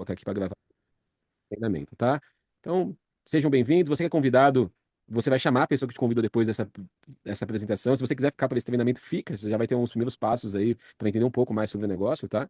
colocar aqui para gravar o treinamento, tá? Então, sejam bem-vindos. Você que é convidado, você vai chamar a pessoa que te convidou depois dessa apresentação. Se você quiser ficar para esse treinamento, fica. Você já vai ter uns primeiros passos aí para entender um pouco mais sobre o negócio, tá?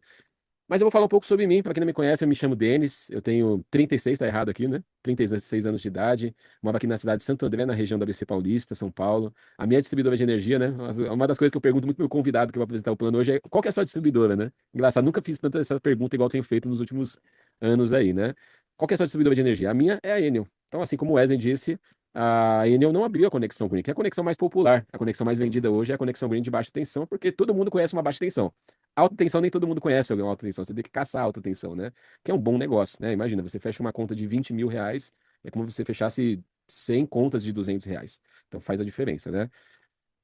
Mas eu vou falar um pouco sobre mim. Para quem não me conhece, eu me chamo Denis. Eu tenho 36, tá errado aqui, né? 36 anos de idade. Moro aqui na cidade de Santo André, na região da ABC Paulista, São Paulo. A minha distribuidora de energia, né? Uma das coisas que eu pergunto muito pro meu convidado que vai apresentar o plano hoje é qual que é a sua distribuidora, né? Engraçado, nunca fiz tanta essa pergunta igual eu tenho feito nos últimos anos aí, né? Qual que é a sua distribuidora de energia? A minha é a Enel. Então, assim como o Wesley disse, a Enel não abriu a conexão Green, que é a conexão mais popular. A conexão mais vendida hoje é a conexão Green de baixa tensão, porque todo mundo conhece uma baixa tensão. Alta tensão nem todo mundo conhece alguma alta tensão. Você tem que caçar alta tensão, né? Que é um bom negócio, né? Imagina, você fecha uma conta de 20 mil reais, é como se você fechasse 100 contas de 200 reais. Então faz a diferença, né?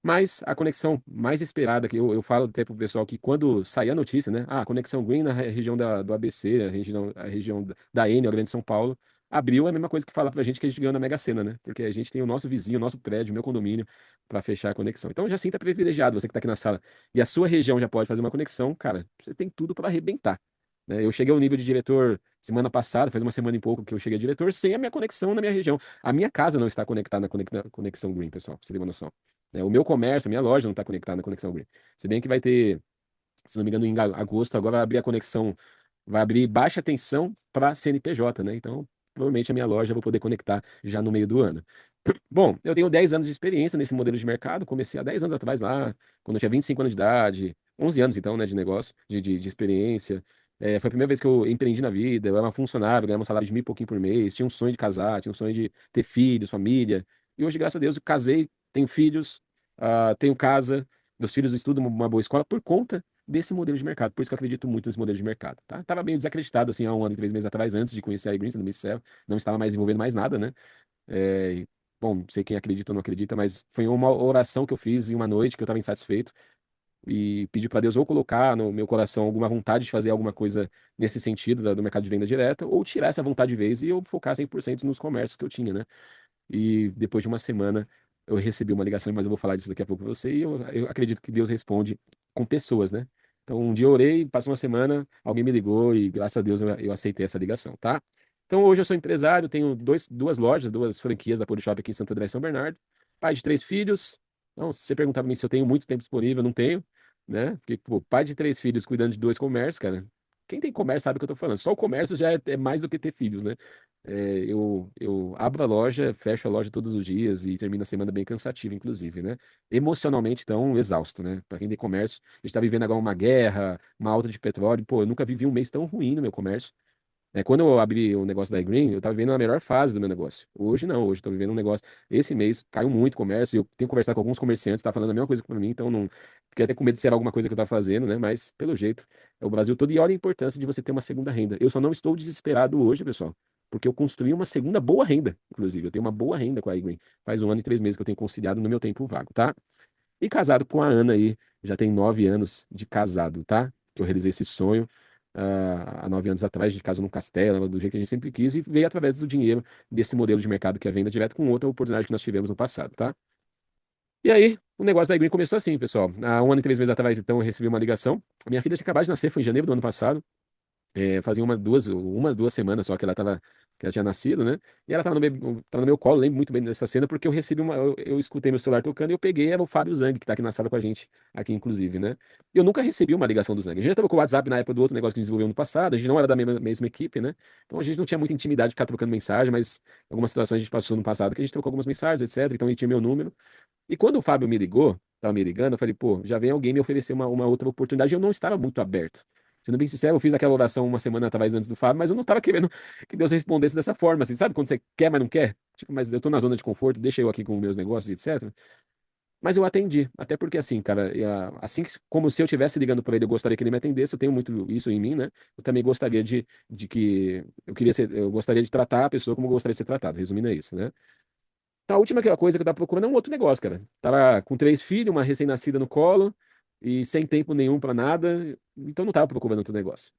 Mas a conexão mais esperada, que eu falo até pro pessoal que quando sair a notícia, né? Ah, conexão Green na região do ABC, a região da Enel, a Grande São Paulo, abriu é a mesma coisa que falar pra gente que a gente ganhou na Mega Sena, né? Porque a gente tem o nosso vizinho, o nosso prédio, o meu condomínio para fechar a conexão. Então já sinta privilegiado, você que tá aqui na sala e a sua região já pode fazer uma conexão, cara, você tem tudo para arrebentar. Né? Eu cheguei ao nível de diretor semana passada, faz uma semana e pouco que eu cheguei a diretor, sem a minha conexão na minha região. A minha casa não está conectada na conexão Green, pessoal, pra você ter uma noção. O meu comércio, a minha loja não está conectada na conexão Green. Se bem que vai ter, se não me engano, em agosto, agora vai abrir a conexão, vai abrir baixa tensão para CNPJ, né? Então, provavelmente a minha loja eu vou poder conectar já no meio do ano. Bom, eu tenho 10 anos de experiência nesse modelo de mercado, comecei há 10 anos atrás lá, quando eu tinha 25 anos de idade, 11 anos então, né, de negócio, de experiência. Foi a primeira vez que eu empreendi na vida, eu era uma funcionário, ganhava um salário de mil e pouquinho por mês, tinha um sonho de casar, tinha um sonho de ter filhos, família. E hoje, graças a Deus, eu casei, tenho filhos, tenho casa, meus filhos estudam uma boa escola por conta desse modelo de mercado. Por isso que eu acredito muito nesse modelo de mercado, tá? Tava meio desacreditado, assim, há um ano e 3 meses atrás, antes de conhecer a iGreen, sendo bem sincero, não estava mais envolvendo mais nada, né? É, bom, não sei quem acredita ou não acredita, mas foi uma oração que eu fiz em uma noite que eu estava insatisfeito e pedi para Deus ou colocar no meu coração alguma vontade de fazer alguma coisa nesse sentido do mercado de venda direta, ou tirar essa vontade de vez e eu focar 100% nos comércios que eu tinha, né? E depois de uma semana eu recebi uma ligação, mas eu vou falar disso daqui a pouco para você, e eu acredito que Deus responde com pessoas, né? Então, um dia eu orei, passou uma semana, alguém me ligou e graças a Deus eu aceitei essa ligação, tá? Então, hoje eu sou empresário, tenho duas lojas, duas franquias da Polishop aqui em Santo André e São Bernardo, pai de três filhos. Então, se você perguntar para mim se eu tenho muito tempo disponível, eu não tenho, né? Porque, pô, pai de três filhos cuidando de dois comércios, cara, quem tem comércio sabe o que eu tô falando. Só o comércio já é mais do que ter filhos, né? Eu abro a loja, fecho a loja todos os dias e termino a semana bem cansativa, inclusive, né? Emocionalmente, tão exausto, né? Para quem tem comércio, a gente está vivendo agora uma guerra, uma alta de petróleo. Pô, eu nunca vivi um mês tão ruim no meu comércio. Quando eu abri o negócio da iGreen, eu estava vivendo a melhor fase do meu negócio. Hoje não, hoje estou vivendo um negócio. Esse mês caiu muito o comércio. Eu tenho conversado com alguns comerciantes, tá falando a mesma coisa para mim, então não fiquei até com medo de ser alguma coisa que eu estava fazendo, né? Mas pelo jeito é o Brasil todo. E olha a importância de você ter uma segunda renda. Eu só não estou desesperado hoje, pessoal, porque eu construí uma segunda boa renda, inclusive. Eu tenho uma boa renda com a iGreen. Faz 1 ano e 3 meses que eu tenho conciliado no meu tempo vago, tá? E casado com a Ana aí, já tem 9 anos de casado, tá? Que eu realizei esse sonho há 9 anos atrás, a gente casou num castelo, do jeito que a gente sempre quis, e veio através do dinheiro desse modelo de mercado que é a venda direta com outra oportunidade que nós tivemos no passado, tá? E aí, o negócio da Green começou assim, pessoal. Há 1 ano e 3 meses atrás, então, eu recebi uma ligação. A minha filha tinha acabado de nascer, foi em janeiro do ano passado. Fazia duas semanas só que ela tinha nascido, né? E ela tava no meu colo, lembro muito bem dessa cena, porque eu escutei meu celular tocando e eu peguei, era o Fábio Zang, que tá aqui na sala com a gente, aqui inclusive, né? E eu nunca recebi uma ligação do Zang. A gente já tava com o WhatsApp na época do outro negócio que desenvolveu no passado, a gente não era da mesma equipe, né? Então a gente não tinha muita intimidade de ficar trocando mensagem, mas algumas situações a gente passou no passado que a gente trocou algumas mensagens, etc. Então ele tinha meu número. E quando o Fábio me ligou, tava me ligando, eu falei, pô, já vem alguém me oferecer uma outra oportunidade e eu não estava muito aberto. Sendo bem sincero, eu fiz aquela oração uma semana atrás antes do Fábio, mas eu não estava querendo que Deus respondesse dessa forma, assim, sabe? Quando você quer, mas não quer. Tipo, mas eu tô na zona de conforto, deixa eu aqui com meus negócios, etc. Mas eu atendi, até porque assim, cara, assim como se eu estivesse ligando para ele, eu gostaria que ele me atendesse, eu tenho muito isso em mim, né? Eu também gostaria de que, eu gostaria de tratar a pessoa como eu gostaria de ser tratado, resumindo é isso, né? Então, a última coisa que eu tava procurando é um outro negócio, cara. Tava com três filhos, uma recém-nascida no colo e sem tempo nenhum pra nada, então não tava procurando outro negócio.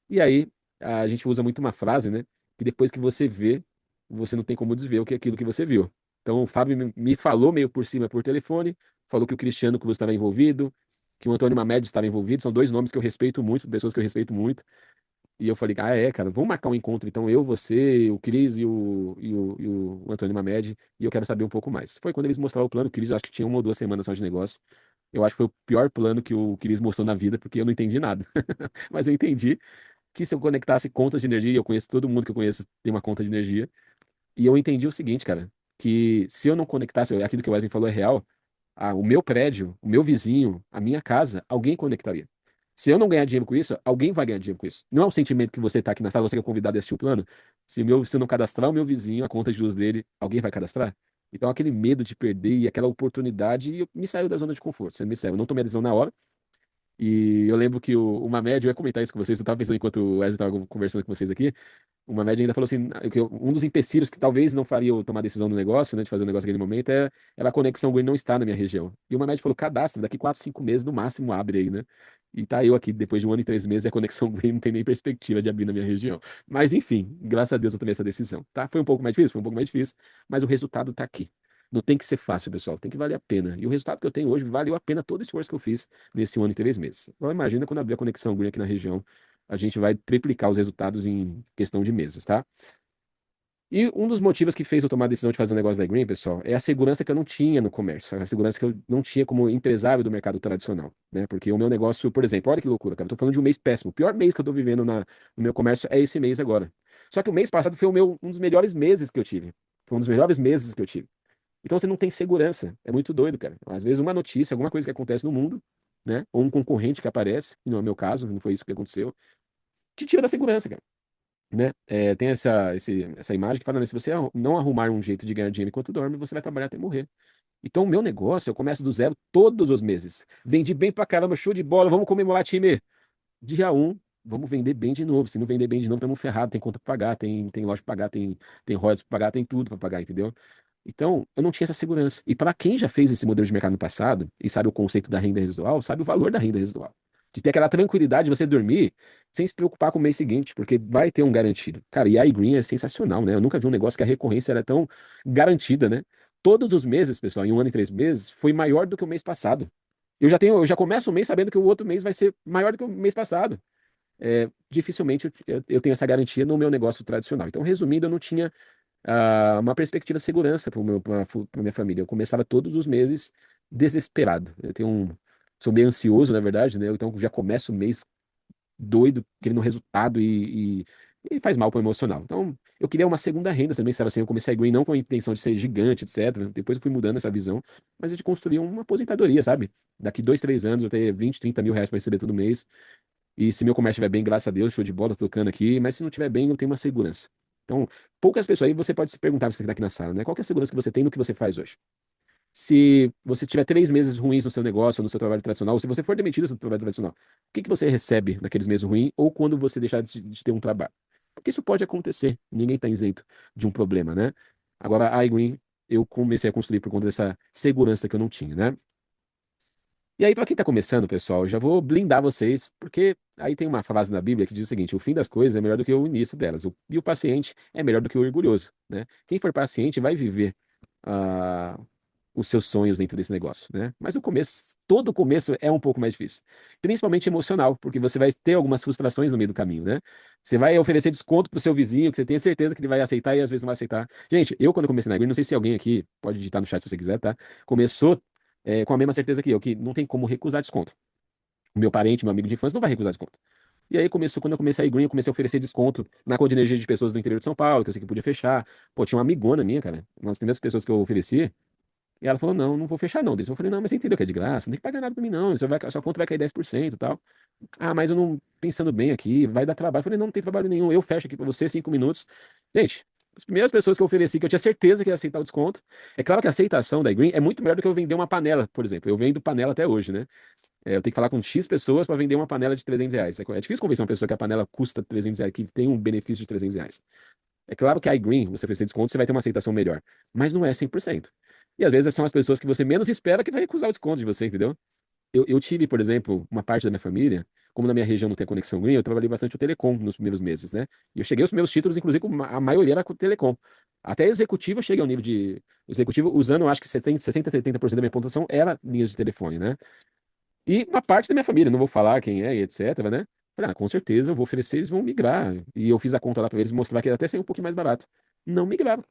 E aí, a gente usa muito uma frase, né? Que depois que você vê, você não tem como desver o que é aquilo que você viu. Então, o Fábio me falou meio por cima por telefone, falou que o Cristiano Cruz estava envolvido, que o Antônio Mamed estava envolvido. São dois nomes que eu respeito muito, pessoas que eu respeito muito. E eu falei, ah, é, cara, vamos marcar um encontro, então eu, você, o Cris e o Antônio Mamed, e eu quero saber um pouco mais. Foi quando eles mostraram o plano, o Cris, eu acho que tinha 1 ou 2 semanas só de negócio. Eu acho que foi o pior plano que o Cris mostrou na vida, porque eu não entendi nada. Mas eu entendi que se eu conectasse contas de energia, e eu conheço todo mundo que eu conheço tem uma conta de energia, e eu entendi o seguinte, cara, que se eu não conectasse, aquilo que o Wesley falou é real, o meu prédio, o meu vizinho, a minha casa, alguém conectaria. Se eu não ganhar dinheiro com isso, alguém vai ganhar dinheiro com isso. Não é um sentimento que você está aqui na sala, você que é convidado a assistir o plano. Se eu não cadastrar o meu vizinho, a conta de luz dele, alguém vai cadastrar? Então, aquele medo de perder e aquela oportunidade me saiu da zona de conforto. Você me saiu. Eu não tomei a decisão na hora. E eu lembro que uma média, eu ia comentar isso com vocês, eu estava pensando enquanto o Wesley estava conversando com vocês aqui, uma média ainda falou assim, que um dos empecilhos que talvez não faria eu tomar a decisão do negócio, né, de fazer o negócio naquele momento, era a conexão Green não estar na minha região. E uma média falou, cadastro, daqui 4, 5 meses no máximo abre aí, né? E tá eu aqui, depois de 1 ano e 3 meses, e a conexão Green não tem nem perspectiva de abrir na minha região. Mas enfim, graças a Deus eu tomei essa decisão, tá? Foi um pouco mais difícil, foi um pouco mais difícil, mas o resultado tá aqui. Não tem que ser fácil, pessoal, tem que valer a pena. E o resultado que eu tenho hoje valeu a pena todo o esforço que eu fiz nesse 1 ano e 3 meses. Agora imagina quando abrir a conexão Green aqui na região, a gente vai triplicar os resultados em questão de meses, tá? E um dos motivos que fez eu tomar a decisão de fazer um negócio da Green, pessoal, é a segurança que eu não tinha no comércio, a segurança que eu não tinha como empresário do mercado tradicional, né? Porque o meu negócio, por exemplo, olha que loucura, cara, eu tô falando de um mês péssimo. O pior mês que eu tô vivendo no meu comércio é esse mês agora. Só que o mês passado foi um dos melhores meses que eu tive. Foi um dos melhores meses que eu tive. Então você não tem segurança. É muito doido, cara. Às vezes uma notícia, alguma coisa que acontece no mundo, né? Ou um concorrente que aparece, que não é o meu caso, não foi isso que aconteceu, te tira da segurança, cara, né? Tem essa imagem que fala, né? Se você não arrumar um jeito de ganhar dinheiro enquanto dorme, você vai trabalhar até morrer. Então, o meu negócio, eu começo do zero todos os meses. Vendi bem pra caramba, show de bola, vamos comemorar, time. Dia um, vamos vender bem de novo. Se não vender bem de novo, estamos ferrados. Tem conta pra pagar, tem loja pra pagar, tem royalties pra pagar, tem tudo pra pagar, entendeu? Então, eu não tinha essa segurança. E para quem já fez esse modelo de mercado no passado e sabe o conceito da renda residual, sabe o valor da renda residual. De ter aquela tranquilidade de você dormir sem se preocupar com o mês seguinte, porque vai ter um garantido. Cara, e a iGreen é sensacional, né? Eu nunca vi um negócio que a recorrência era tão garantida, né? Todos os meses, pessoal, em 1 ano e 3 meses, foi maior do que o mês passado. Eu já começo o mês sabendo que o outro mês vai ser maior do que o mês passado. Dificilmente eu tenho essa garantia no meu negócio tradicional. Então, resumindo, eu não tinha uma perspectiva de segurança para minha família. Eu começava todos os meses desesperado. Sou meio ansioso, na verdade, né? Então já começo o mês doido, querendo resultado e faz mal para o emocional. Então eu queria uma segunda renda também, sabe assim? Eu comecei a Green não com a intenção de ser gigante, etc. Depois eu fui mudando essa visão, mas é de construir uma aposentadoria, sabe? Daqui 2, 3 anos eu ter 20, 30 mil reais para receber todo mês. E se meu comércio estiver bem, graças a Deus, show de bola, tô tocando aqui. Mas se não estiver bem, eu tenho uma segurança. Então, poucas pessoas aí você pode se perguntar, você que está aqui na sala, né? Qual que é a segurança que você tem no que você faz hoje? Se você tiver 3 meses ruins no seu negócio ou no seu trabalho tradicional, ou se você for demitido do seu trabalho tradicional, o que que você recebe naqueles meses ruins ou quando você deixar de ter um trabalho? Porque isso pode acontecer, ninguém está isento de um problema, né? Agora, a iGreen, eu comecei a construir por conta dessa segurança que eu não tinha, né? E aí, para quem está começando, pessoal, eu já vou blindar vocês, porque aí tem uma frase na Bíblia que diz o seguinte: o fim das coisas é melhor do que o início delas, e o paciente é melhor do que o orgulhoso, né? Quem for paciente vai viver ah, os seus sonhos dentro desse negócio, né? Mas o começo, todo começo é um pouco mais difícil, principalmente emocional, porque você vai ter algumas frustrações no meio do caminho, né? Você vai oferecer desconto pro seu vizinho, que você tem certeza que ele vai aceitar e às vezes não vai aceitar. Gente, eu quando comecei na Green, não sei se alguém aqui pode digitar no chat se você quiser, tá? Começou com a mesma certeza que eu, que não tem como recusar desconto. O meu parente, meu amigo de infância, não vai recusar desconto. E aí começou, quando eu comecei a ir Green, eu comecei a oferecer desconto na conta de energia de pessoas do interior de São Paulo, que eu sei que podia fechar. Pô, tinha uma amigona minha, cara, uma das primeiras pessoas que eu ofereci, e ela falou, não, não vou fechar não. Daí eu falei, não, mas você entendeu que é de graça, não tem que pagar nada pra mim não, sua conta vai cair 10% e tal. Ah, mas eu não, pensando bem aqui, vai dar trabalho. Eu falei, não, não tem trabalho nenhum, eu fecho aqui pra você, 5 minutos. Gente, as primeiras pessoas que eu ofereci, que eu tinha certeza que ia aceitar o desconto. É claro que a aceitação da iGreen é muito melhor do que eu vender uma panela, por exemplo. Eu vendo panela até hoje, né? Eu tenho que falar com X pessoas para vender uma panela de R$ 300. É difícil convencer uma pessoa que a panela custa R$ 300, que tem um benefício de R$ 300. É claro que a iGreen, você oferecer desconto, você vai ter uma aceitação melhor. Mas não é 100%. E às vezes são as pessoas que você menos espera que vai recusar o desconto de você, entendeu? Eu tive, por exemplo, uma parte da minha família, como na minha região não tem conexão Green, eu trabalhei bastante o Telecom nos primeiros meses, né? E eu cheguei aos meus títulos, inclusive, a maioria era com o Telecom. Até executivo eu cheguei ao nível de executivo, usando, eu acho que 60, 70% da minha pontuação era linhas de telefone, né? E uma parte da minha família, não vou falar quem é e etc, né? Falei, com certeza eu vou oferecer, eles vão migrar. E eu fiz a conta lá para eles mostrar que ia até sair um pouquinho mais barato. Não migraram.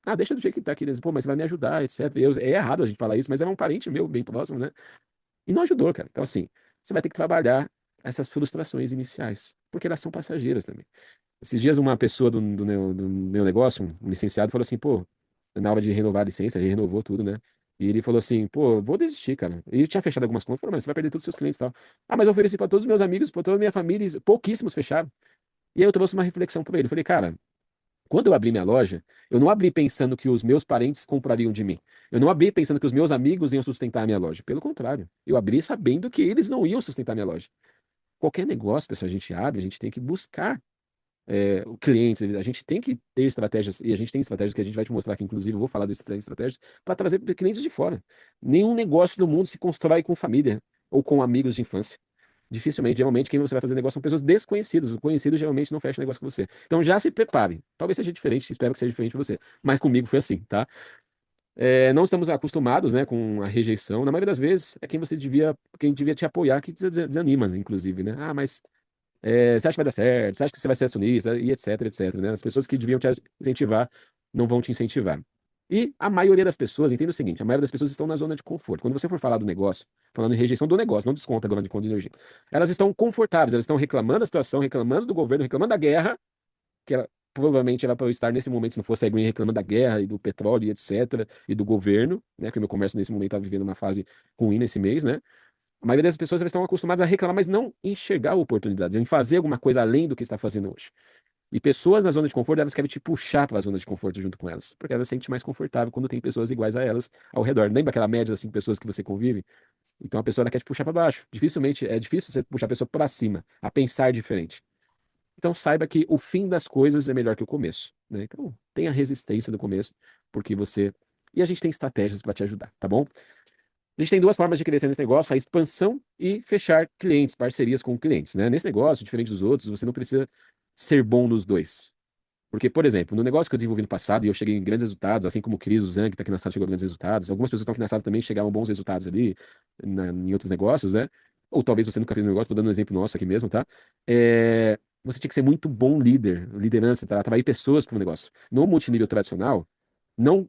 Ah, deixa do jeito que tá aqui. Eles, pô, mas você vai me ajudar, etc. É errado a gente falar isso, mas é um parente meu, bem próximo, né? E não ajudou, cara. Então, assim, você vai ter que trabalhar essas frustrações iniciais, porque elas são passageiras também. Esses dias, uma pessoa do meu negócio, um licenciado, falou assim, pô, na hora de renovar a licença, ele renovou tudo, né? E ele falou assim, pô, vou desistir, cara. E eu tinha fechado algumas contas, falou, mas você vai perder todos os seus clientes e tal. Ah, mas eu ofereci para todos os meus amigos, para toda a minha família, e pouquíssimos fecharam. E aí eu trouxe uma reflexão para ele. Falei, cara, quando eu abri minha loja, eu não abri pensando que os meus parentes comprariam de mim. Eu não abri pensando que os meus amigos iam sustentar a minha loja. Pelo contrário, eu abri sabendo que eles não iam sustentar a minha loja. Qualquer negócio, pessoal, a gente abre, a gente tem que buscar clientes, a gente tem que ter estratégias, e a gente tem estratégias que a gente vai te mostrar aqui, inclusive, eu vou falar dessas estratégias, para trazer clientes de fora. Nenhum negócio do mundo se constrói com família ou com amigos de infância. Dificilmente, geralmente, quem você vai fazer negócio são pessoas desconhecidas. Os conhecidos geralmente não fecham negócio com você. Então já se prepare. Talvez seja diferente, espero que seja diferente para você. Mas comigo foi assim, tá? Não estamos acostumados, né, com a rejeição. Na maioria das vezes, é quem devia te apoiar que desanima, inclusive, né? Ah, mas você acha que vai dar certo? Você acha que você vai ser acionista? E etc, etc, né? As pessoas que deviam te incentivar não vão te incentivar. E a maioria das pessoas, entenda o seguinte, a maioria das pessoas estão na zona de conforto. Quando você for falar do negócio, falando em rejeição do negócio, não desconta agora de conta de energia, elas estão confortáveis, elas estão reclamando da situação, reclamando do governo, reclamando da guerra, que ela provavelmente era para eu estar nesse momento, se não fosse a Green reclamando da guerra e do petróleo e etc, e do governo, né? Que o meu comércio nesse momento está vivendo uma fase ruim nesse mês, né? A maioria das pessoas elas estão acostumadas a reclamar, mas não enxergar oportunidades, em fazer alguma coisa além do que está fazendo hoje. E pessoas na zona de conforto, elas querem te puxar para a zona de conforto junto com elas, porque elas se sentem mais confortável quando tem pessoas iguais a elas ao redor. Lembra aquela média das 5 pessoas que você convive? Então a pessoa ela quer te puxar para baixo. Dificilmente é difícil você puxar a pessoa para cima, a pensar diferente. Então saiba que o fim das coisas é melhor que o começo, né? Então tenha resistência no começo, porque você e a gente tem estratégias para te ajudar, tá bom? A gente tem duas formas de crescer nesse negócio, a expansão e fechar clientes, parcerias com clientes, né? Nesse negócio, diferente dos outros, você não precisa ser bom nos dois. Porque, por exemplo, no negócio que eu desenvolvi no passado, e eu cheguei em grandes resultados, assim como o Cris, o Zan, que está aqui na sala, chegou a grandes resultados, algumas pessoas que estão aqui na sala também chegaram a bons resultados ali, em outros negócios, né? Ou talvez você nunca fez um negócio, estou dando um exemplo nosso aqui mesmo, tá? Você tinha que ser muito bom líder, liderança, tá? Atrair pessoas para o negócio. No multinível tradicional,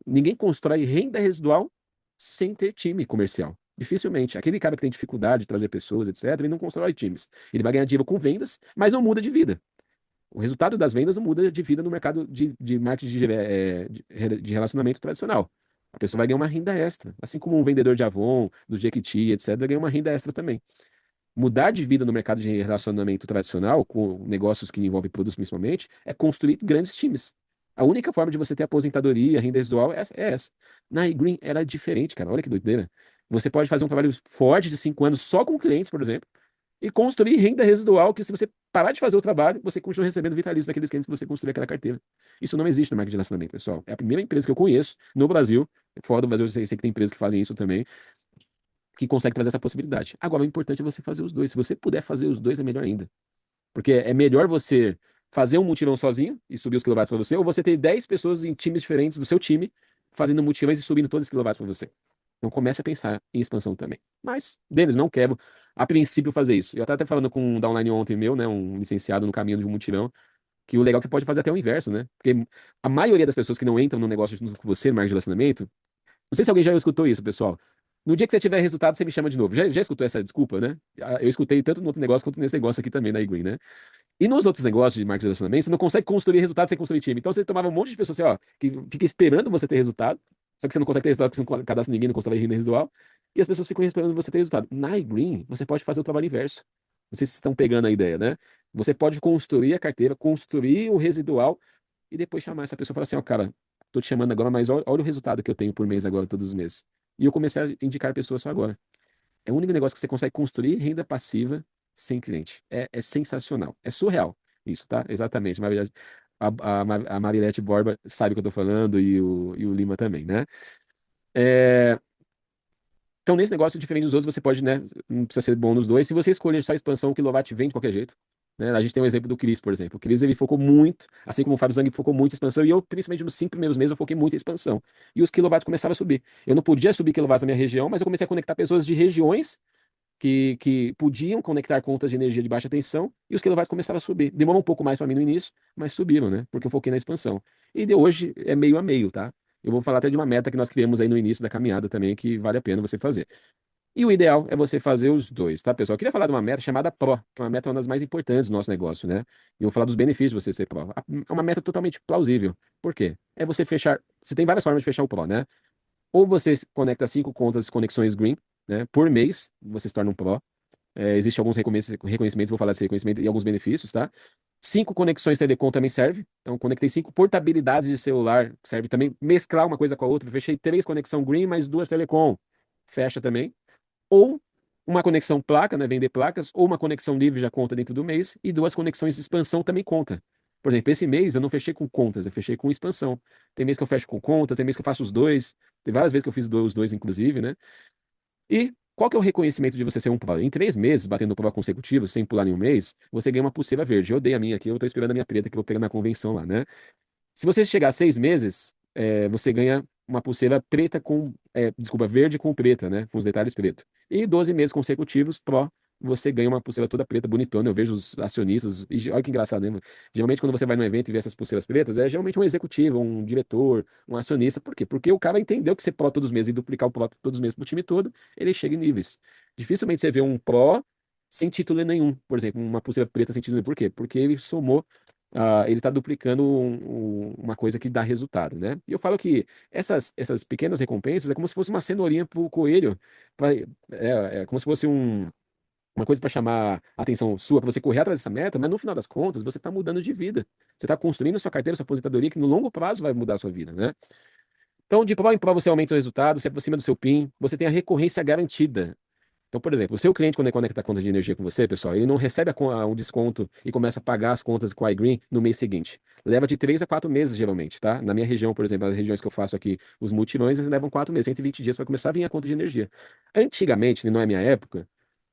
ninguém constrói renda residual sem ter time comercial. Dificilmente. Aquele cara que tem dificuldade de trazer pessoas, etc., ele não constrói times. Ele vai ganhar dinheiro com vendas, mas não muda de vida. O resultado das vendas não muda de vida no mercado de marketing de relacionamento tradicional. A pessoa vai ganhar uma renda extra. Assim como um vendedor de Avon, do Jequiti, etc., ganha uma renda extra também. Mudar de vida no mercado de relacionamento tradicional, com negócios que envolvem produtos principalmente, é construir grandes times. A única forma de você ter aposentadoria, renda residual é essa. Na iGreen era diferente, cara. Olha que doideira. Você pode fazer um trabalho forte de 5 anos só com clientes, por exemplo, e construir renda residual que se você parar de fazer o trabalho, você continua recebendo vitalício daqueles clientes que você construiu aquela carteira. Isso não existe no marketing de relacionamento, pessoal. É a primeira empresa que eu conheço no Brasil, fora do Brasil, eu sei que tem empresas que fazem isso também, que consegue trazer essa possibilidade. Agora, o importante é você fazer os dois. Se você puder fazer os dois, é melhor ainda. Porque é melhor você fazer um mutirão sozinho e subir os quilowatts para você, ou você ter 10 pessoas em times diferentes do seu time fazendo mutirões e subindo todos os quilowatts para você. Então comece a pensar em expansão também. Mas, deles, não quero, a princípio, fazer isso. Eu até falando com um downline ontem meu, né, um licenciado no caminho de um mutirão, que o legal é que você pode fazer até o inverso, né? Porque a maioria das pessoas que não entram no negócio junto com você, no marketing de relacionamento, não sei se alguém já escutou isso, pessoal. No dia que você tiver resultado, você me chama de novo. Já escutou essa desculpa, né? Eu escutei tanto no outro negócio quanto nesse negócio aqui também, da iGreen, né? E nos outros negócios de marketing de relacionamento, você não consegue construir resultado sem construir time. Então você tomava um monte de pessoas assim, ó, que fica esperando você ter resultado, só que você não consegue ter resultado porque você não cadastra ninguém, não constrói renda residual, e as pessoas ficam esperando você ter resultado. Na iGreen, você pode fazer o trabalho inverso. Não sei se vocês estão pegando a ideia, né? Você pode construir a carteira, construir o residual e depois chamar essa pessoa e falar assim, ó, cara, tô te chamando agora, mas olha o resultado que eu tenho por mês agora, todos os meses. E eu comecei a indicar pessoas só agora. É o único negócio que você consegue construir renda passiva sem cliente. É sensacional. É surreal isso, tá? Exatamente. A Marilete Borba sabe o que eu tô falando e o Lima também, né? É, então, nesse negócio, diferente dos outros, você pode, né? Não precisa ser bom nos dois. Se você escolher só expansão, o kilowatt vem de qualquer jeito. Né? A gente tem um exemplo do Cris, por exemplo. O Cris, ele focou muito, assim como o Fábio Zang focou muito em expansão, e eu, principalmente nos 5 primeiros meses, eu foquei muito em expansão. E os quilowatts começavam a subir. Eu não podia subir quilowatts na minha região, mas eu comecei a conectar pessoas de regiões que podiam conectar contas de energia de baixa tensão e os quilowatts começaram a subir. Demorou um pouco mais para mim no início, mas subiram, né? Porque eu foquei na expansão. E de hoje é meio a meio, tá? Eu vou falar até de uma meta que nós criamos aí no início da caminhada também, que vale a pena você fazer. E o ideal é você fazer os dois, tá, pessoal? Eu queria falar de uma meta chamada PRO, que é uma meta uma das mais importantes do nosso negócio, né? E eu vou falar dos benefícios de você ser PRO. É uma meta totalmente plausível. Por quê? É você fechar. Você tem várias formas de fechar o PRO, né? Ou você conecta 5 contas conexões green, né? Por mês, você se torna um PRO. Existem alguns reconhecimentos, vou falar desse reconhecimento e alguns benefícios, tá? 5 conexões telecom também serve. Então, conectei 5 portabilidades de celular, serve também mesclar uma coisa com a outra. Fechei 3 conexão green, mais 2 telecom. Fecha também. Ou uma conexão placa, né? Vender placas, ou uma conexão livre já conta dentro do mês, e 2 conexões de expansão também conta. Por exemplo, esse mês eu não fechei com contas, eu fechei com expansão. Tem mês que eu fecho com contas, tem mês que eu faço os dois. Tem várias vezes que eu fiz os dois, inclusive, né? E qual que é o reconhecimento de você ser um pro? Em 3 meses, batendo prova consecutivos, sem pular nenhum mês, você ganha uma pulseira verde. Eu dei a minha aqui, eu tô esperando a minha preta, que eu vou pegar na convenção lá, né? Se você chegar a 6 meses, você ganha uma pulseira preta desculpa, verde com preta, né? Com os detalhes preto. E 12 meses consecutivos, Pro, você ganha uma pulseira toda preta, bonitona. Eu vejo os acionistas, e olha que engraçado, né? Geralmente, quando você vai no evento e vê essas pulseiras pretas, é geralmente um executivo, um diretor, um acionista. Por quê? Porque o cara entendeu que ser Pro todos os meses e duplicar o Pro todos os meses pro time todo, ele chega em níveis. Dificilmente você vê um Pro sem título nenhum, por exemplo, uma pulseira preta sem título nenhum. Por quê? Porque ele somou ele está duplicando uma coisa que dá resultado, né? E eu falo que essas pequenas recompensas é como se fosse uma cenourinha para o coelho, é como se fosse uma coisa para chamar a atenção sua, para você correr atrás dessa meta, mas no final das contas você está mudando de vida. Você está construindo a sua carteira, sua aposentadoria, que no longo prazo vai mudar a sua vida, né? Então, de prova em prova, você aumenta o resultado, se aproxima do seu PIN, você tem a recorrência garantida. Então, por exemplo, o seu cliente, quando ele conecta a conta de energia com você, pessoal, ele não recebe um desconto e começa a pagar as contas com a iGreen no mês seguinte. Leva de 3 a 4 meses, geralmente, tá? Na minha região, por exemplo, as regiões que eu faço aqui, os mutirões, eles levam 4 meses, 120 dias para começar a vir a conta de energia. Antigamente, não é minha época,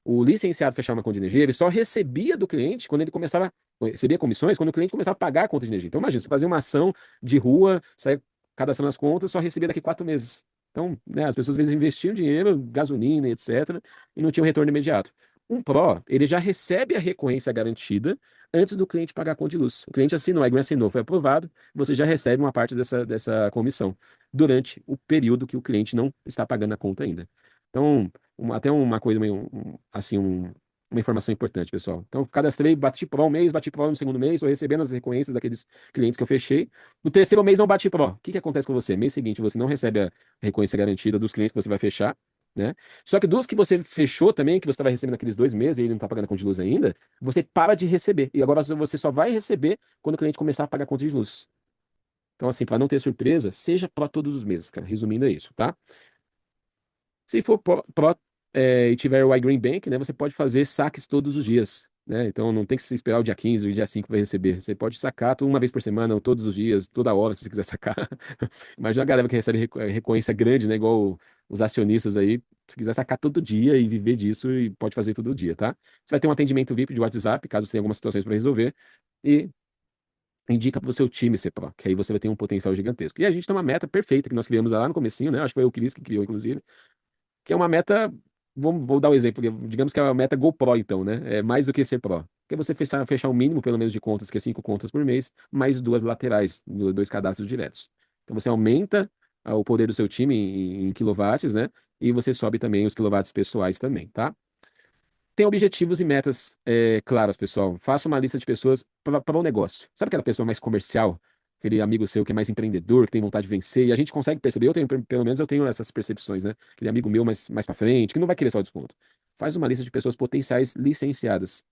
o licenciado fechar uma conta de energia, ele só recebia do cliente quando ele começava, recebia comissões quando o cliente começava a pagar a conta de energia. Então, imagina, você fazia uma ação de rua, saia cadastrando as contas, só recebia daqui 4 meses. Então, né, as pessoas às vezes investiam dinheiro, gasolina, etc., e não tinham retorno imediato. Um Pro, ele já recebe a recorrência garantida antes do cliente pagar a conta de luz. O cliente assinou, a Green assinou, foi aprovado, você já recebe uma parte dessa comissão durante o período que o cliente não está pagando a conta ainda. Então, até uma coisa meio, assim, uma informação importante, pessoal. Então, cadastrei, bati Pro um mês, bati Pro no segundo mês, estou recebendo as recorrências daqueles clientes que eu fechei. No terceiro mês não bati Pro. O que que acontece com você? Mês seguinte, você não recebe a recorrência garantida dos clientes que você vai fechar, né? Só que dos que você fechou também, que você estava recebendo naqueles 2 meses e ele não está pagando a conta de luz ainda, você para de receber. E agora você só vai receber quando o cliente começar a pagar a conta de luz. Então, assim, para não ter surpresa, seja Pro todos os meses, cara. Resumindo, é isso, tá? Se for Pro, e tiver o iGreen Bank, né, você pode fazer saques todos os dias, né? Então não tem que se esperar o dia 15 ou o dia 5 para receber. Você pode sacar uma vez por semana, ou todos os dias, toda hora, se você quiser sacar. Imagina a galera que recebe recorrência grande, né? Igual os acionistas aí. Se quiser sacar todo dia e viver disso, e pode fazer todo dia, tá? Você vai ter um atendimento VIP de WhatsApp, caso você tenha algumas situações para resolver. E indica para o seu time ser Pro, que aí você vai ter um potencial gigantesco. E a gente tem uma meta perfeita que nós criamos lá no comecinho, né? Acho que foi o Cris que criou, inclusive, que é uma meta. Vou dar um exemplo, digamos que é uma meta GoPro, então, né? É mais do que ser Pro. Que é você fechar um mínimo, pelo menos, de contas, que é 5 contas por mês, mais duas laterais, dois cadastros diretos. Então você aumenta o poder do seu time em quilowatts, né? E você sobe também os quilowatts pessoais também, tá? Tem objetivos e metas claras, pessoal. Faça uma lista de pessoas para um negócio. Sabe aquela pessoa mais comercial? Aquele amigo seu que é mais empreendedor, que tem vontade de vencer, e a gente consegue perceber, pelo menos eu tenho essas percepções, né? Aquele amigo meu mais para frente, que não vai querer só desconto. Faz uma lista de pessoas potenciais licenciadas,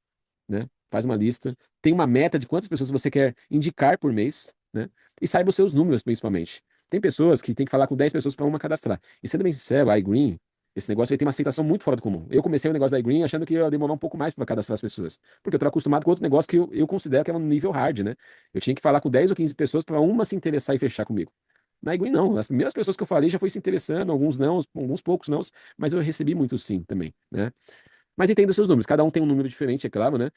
né? Faz uma lista, tem uma meta de quantas pessoas você quer indicar por mês, né? E saiba os seus números, principalmente. Tem pessoas que tem que falar com 10 pessoas para uma cadastrar. E sendo bem sincero, a iGreen, esse negócio aí tem uma aceitação muito fora do comum. Eu comecei o negócio da iGreen achando que ia demorar um pouco mais para cadastrar as pessoas. Porque eu estava acostumado com outro negócio que eu considero que era um nível hard, né? Eu tinha que falar com 10 ou 15 pessoas para uma se interessar e fechar comigo. Na iGreen, não. As primeiras pessoas que eu falei já foi se interessando, alguns não, alguns poucos não, mas eu recebi muito sim também, né? Mas entenda os seus números. Cada um tem um número diferente, é claro, né?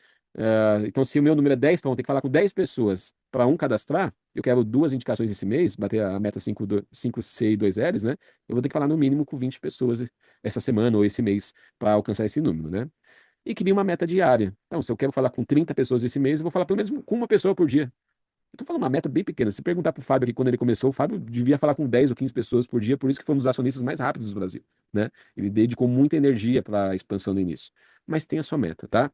Então, se o meu número é 10, para eu ter que falar com 10 pessoas para um cadastrar, eu quero duas indicações esse mês, bater a meta 5C e 2Ls, né? Eu vou ter que falar no mínimo com 20 pessoas essa semana ou esse mês para alcançar esse número, né? E cria uma meta diária. Então, se eu quero falar com 30 pessoas esse mês, eu vou falar pelo menos com uma pessoa por dia. Eu tô falando uma meta bem pequena. Se perguntar pro Fábio aqui quando ele começou, o Fábio devia falar com 10 ou 15 pessoas por dia, por isso que fomos os acionistas mais rápidos do Brasil, né? Ele dedicou muita energia para a expansão no início. Mas tem a sua meta, tá?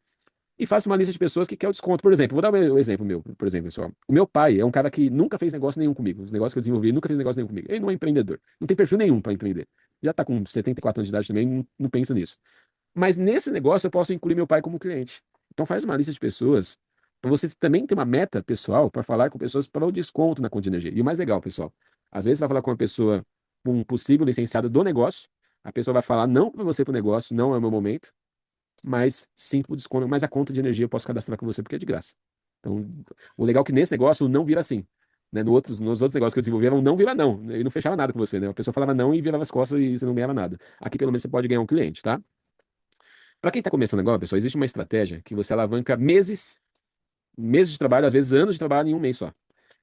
E faça uma lista de pessoas que quer o desconto. Por exemplo, vou dar um exemplo meu, por exemplo, pessoal. O meu pai é um cara que nunca fez negócio nenhum comigo. Os negócios que eu desenvolvi, ele nunca fez negócio nenhum comigo. Ele não é empreendedor. Não tem perfil nenhum para empreender. Já tá com 74 anos de idade também, não pensa nisso. Mas nesse negócio eu posso incluir meu pai como cliente. Então faz uma lista de pessoas para você também ter uma meta pessoal para falar com pessoas para o desconto na conta de energia. E o mais legal, pessoal, às vezes você vai falar com uma pessoa, com um possível licenciado do negócio, a pessoa vai falar não para você para o negócio, não é o meu momento, mas sim para o desconto, mas a conta de energia eu posso cadastrar com você porque é de graça. Então, o legal é que nesse negócio não vira assim. Né? Nos outros negócios que eu desenvolvi, era um não vira não. E não fechava nada com você, né? A pessoa falava não e virava as costas e você não ganhava nada. Aqui, pelo menos, você pode ganhar um cliente, tá? Para quem está começando agora, pessoal, existe uma estratégia que você alavanca meses de trabalho, às vezes anos de trabalho em um mês só,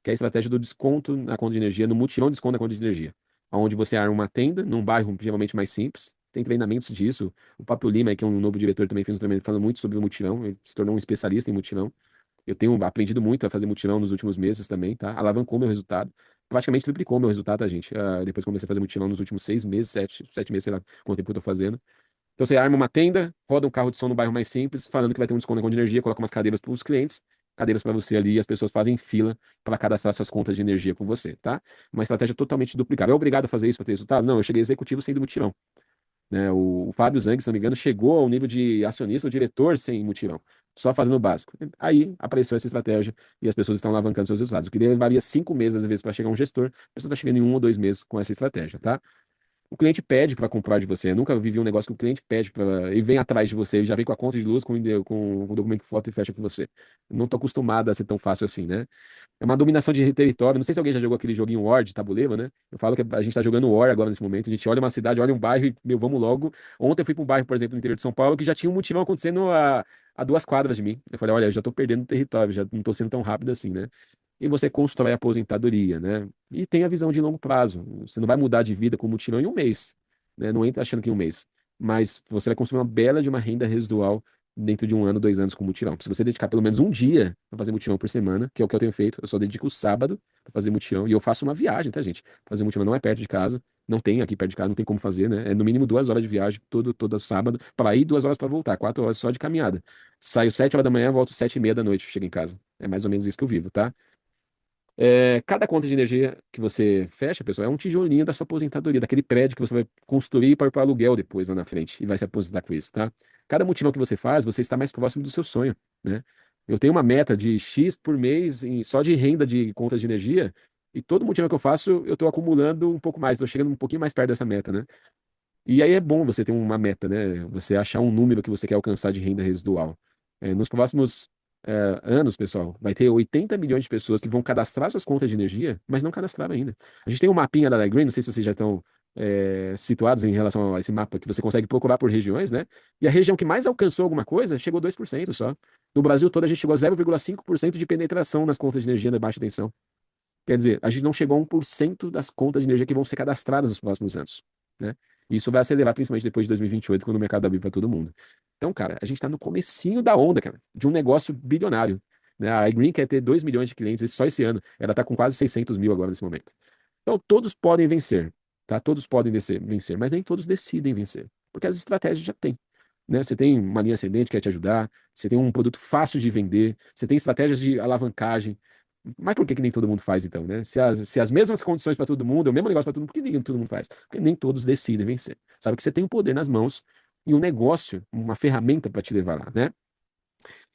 que é a estratégia do desconto na conta de energia, no mutirão de desconto na conta de energia, onde você arma uma tenda num bairro geralmente mais simples, tem treinamentos disso. O Papo Lima, que é um novo diretor, também fez um treinamento falando muito sobre o mutirão, ele se tornou um especialista em mutirão. Eu tenho aprendido muito a fazer mutirão nos últimos meses também, tá? Alavancou meu resultado. Praticamente triplicou meu resultado, tá, gente? Depois que comecei a fazer mutirão nos últimos 6 meses, sete meses, sei lá quanto tempo eu tô fazendo. Então você arma uma tenda, roda um carro de som no bairro mais simples, falando que vai ter um desconto na conta de energia, coloca umas cadeiras para os clientes, cadeiras para você ali, e as pessoas fazem fila para cadastrar suas contas de energia com você, tá? Uma estratégia totalmente duplicável. É obrigado a fazer isso para ter resultado? Não, eu cheguei executivo sem do mutirão. Né? O Fábio Zang, se não me engano, chegou ao nível de acionista ou diretor sem mutirão, só fazendo o básico. Aí apareceu essa estratégia e as pessoas estão alavancando seus resultados. O que levaria 5 meses, às vezes, para chegar um gestor, a pessoa está chegando em 1 ou 2 meses com essa estratégia, tá? O cliente pede para comprar de você. Eu nunca vivi um negócio que o cliente pede para e vem atrás de você, ele já vem com a conta de luz, com o documento de foto e fecha com você. Eu não tô acostumado a ser tão fácil assim, né? É uma dominação de território. Não sei se alguém já jogou aquele joguinho War de tabuleiro, né? Eu falo que a gente tá jogando War agora nesse momento. A gente olha uma cidade, olha um bairro e, meu, vamos logo. Ontem eu fui para um bairro, por exemplo, no interior de São Paulo, que já tinha um mutirão acontecendo a 2 quadras de mim. Eu falei, olha, eu já tô perdendo território, já não tô sendo tão rápido assim, né? E você constrói a aposentadoria, né? E tem a visão de longo prazo. Você não vai mudar de vida com o mutirão em um mês, né? Não entra achando que em um mês. Mas você vai construir uma bela de uma renda residual dentro de 1 ano, 2 anos com mutirão. Se você dedicar pelo menos um dia para fazer mutirão por semana, que é o que eu tenho feito, eu só dedico o sábado para fazer mutirão e eu faço uma viagem, tá, gente? Fazer mutirão não é perto de casa, não tem aqui perto de casa, não tem como fazer, né? É no mínimo 2 horas de viagem todo sábado para ir, 2 horas para voltar, 4 horas só de caminhada. Saio 7 horas da manhã, volto 7h30 da noite, chego em casa. É mais ou menos isso que eu vivo, tá? Cada conta de energia que você fecha, pessoal, é um tijolinho da sua aposentadoria, daquele prédio que você vai construir para aluguel depois lá na frente e vai se aposentar com isso, tá? Cada mutirão que você faz, você está mais próximo do seu sonho, né? Eu tenho uma meta de X por mês só de renda de conta de energia e todo mutirão que eu faço, eu estou acumulando um pouco mais, estou chegando um pouquinho mais perto dessa meta, né? E aí é bom você ter uma meta, né? Você achar um número que você quer alcançar de renda residual. Nos próximos anos, pessoal, vai ter 80 milhões de pessoas que vão cadastrar suas contas de energia, mas não cadastraram ainda. A gente tem um mapinha da Green, não sei se vocês já estão situados em relação a esse mapa que você consegue procurar por regiões, né? E a região que mais alcançou alguma coisa chegou 2% só. No Brasil todo, a gente chegou a 0,5% de penetração nas contas de energia da baixa tensão. Quer dizer, a gente não chegou a 1% das contas de energia que vão ser cadastradas nos próximos anos, né? E isso vai acelerar principalmente depois de 2028, quando o mercado abrir para todo mundo. Então, cara, a gente está no comecinho da onda, cara, de um negócio bilionário, né? A iGreen quer ter 2 milhões de clientes só esse ano. Ela está com quase 600 mil agora nesse momento. Então, todos podem vencer, tá? Todos podem vencer, mas nem todos decidem vencer, porque as estratégias já têm. Né? Você tem uma linha ascendente que quer te ajudar, você tem um produto fácil de vender, você tem estratégias de alavancagem, mas por que que nem todo mundo faz, então, né? Se as mesmas condições para todo mundo, é o mesmo negócio para todo mundo, por que nem todo mundo faz? Porque nem todos decidem vencer. Sabe que você tem um poder nas mãos e um negócio, uma ferramenta para te levar lá, né?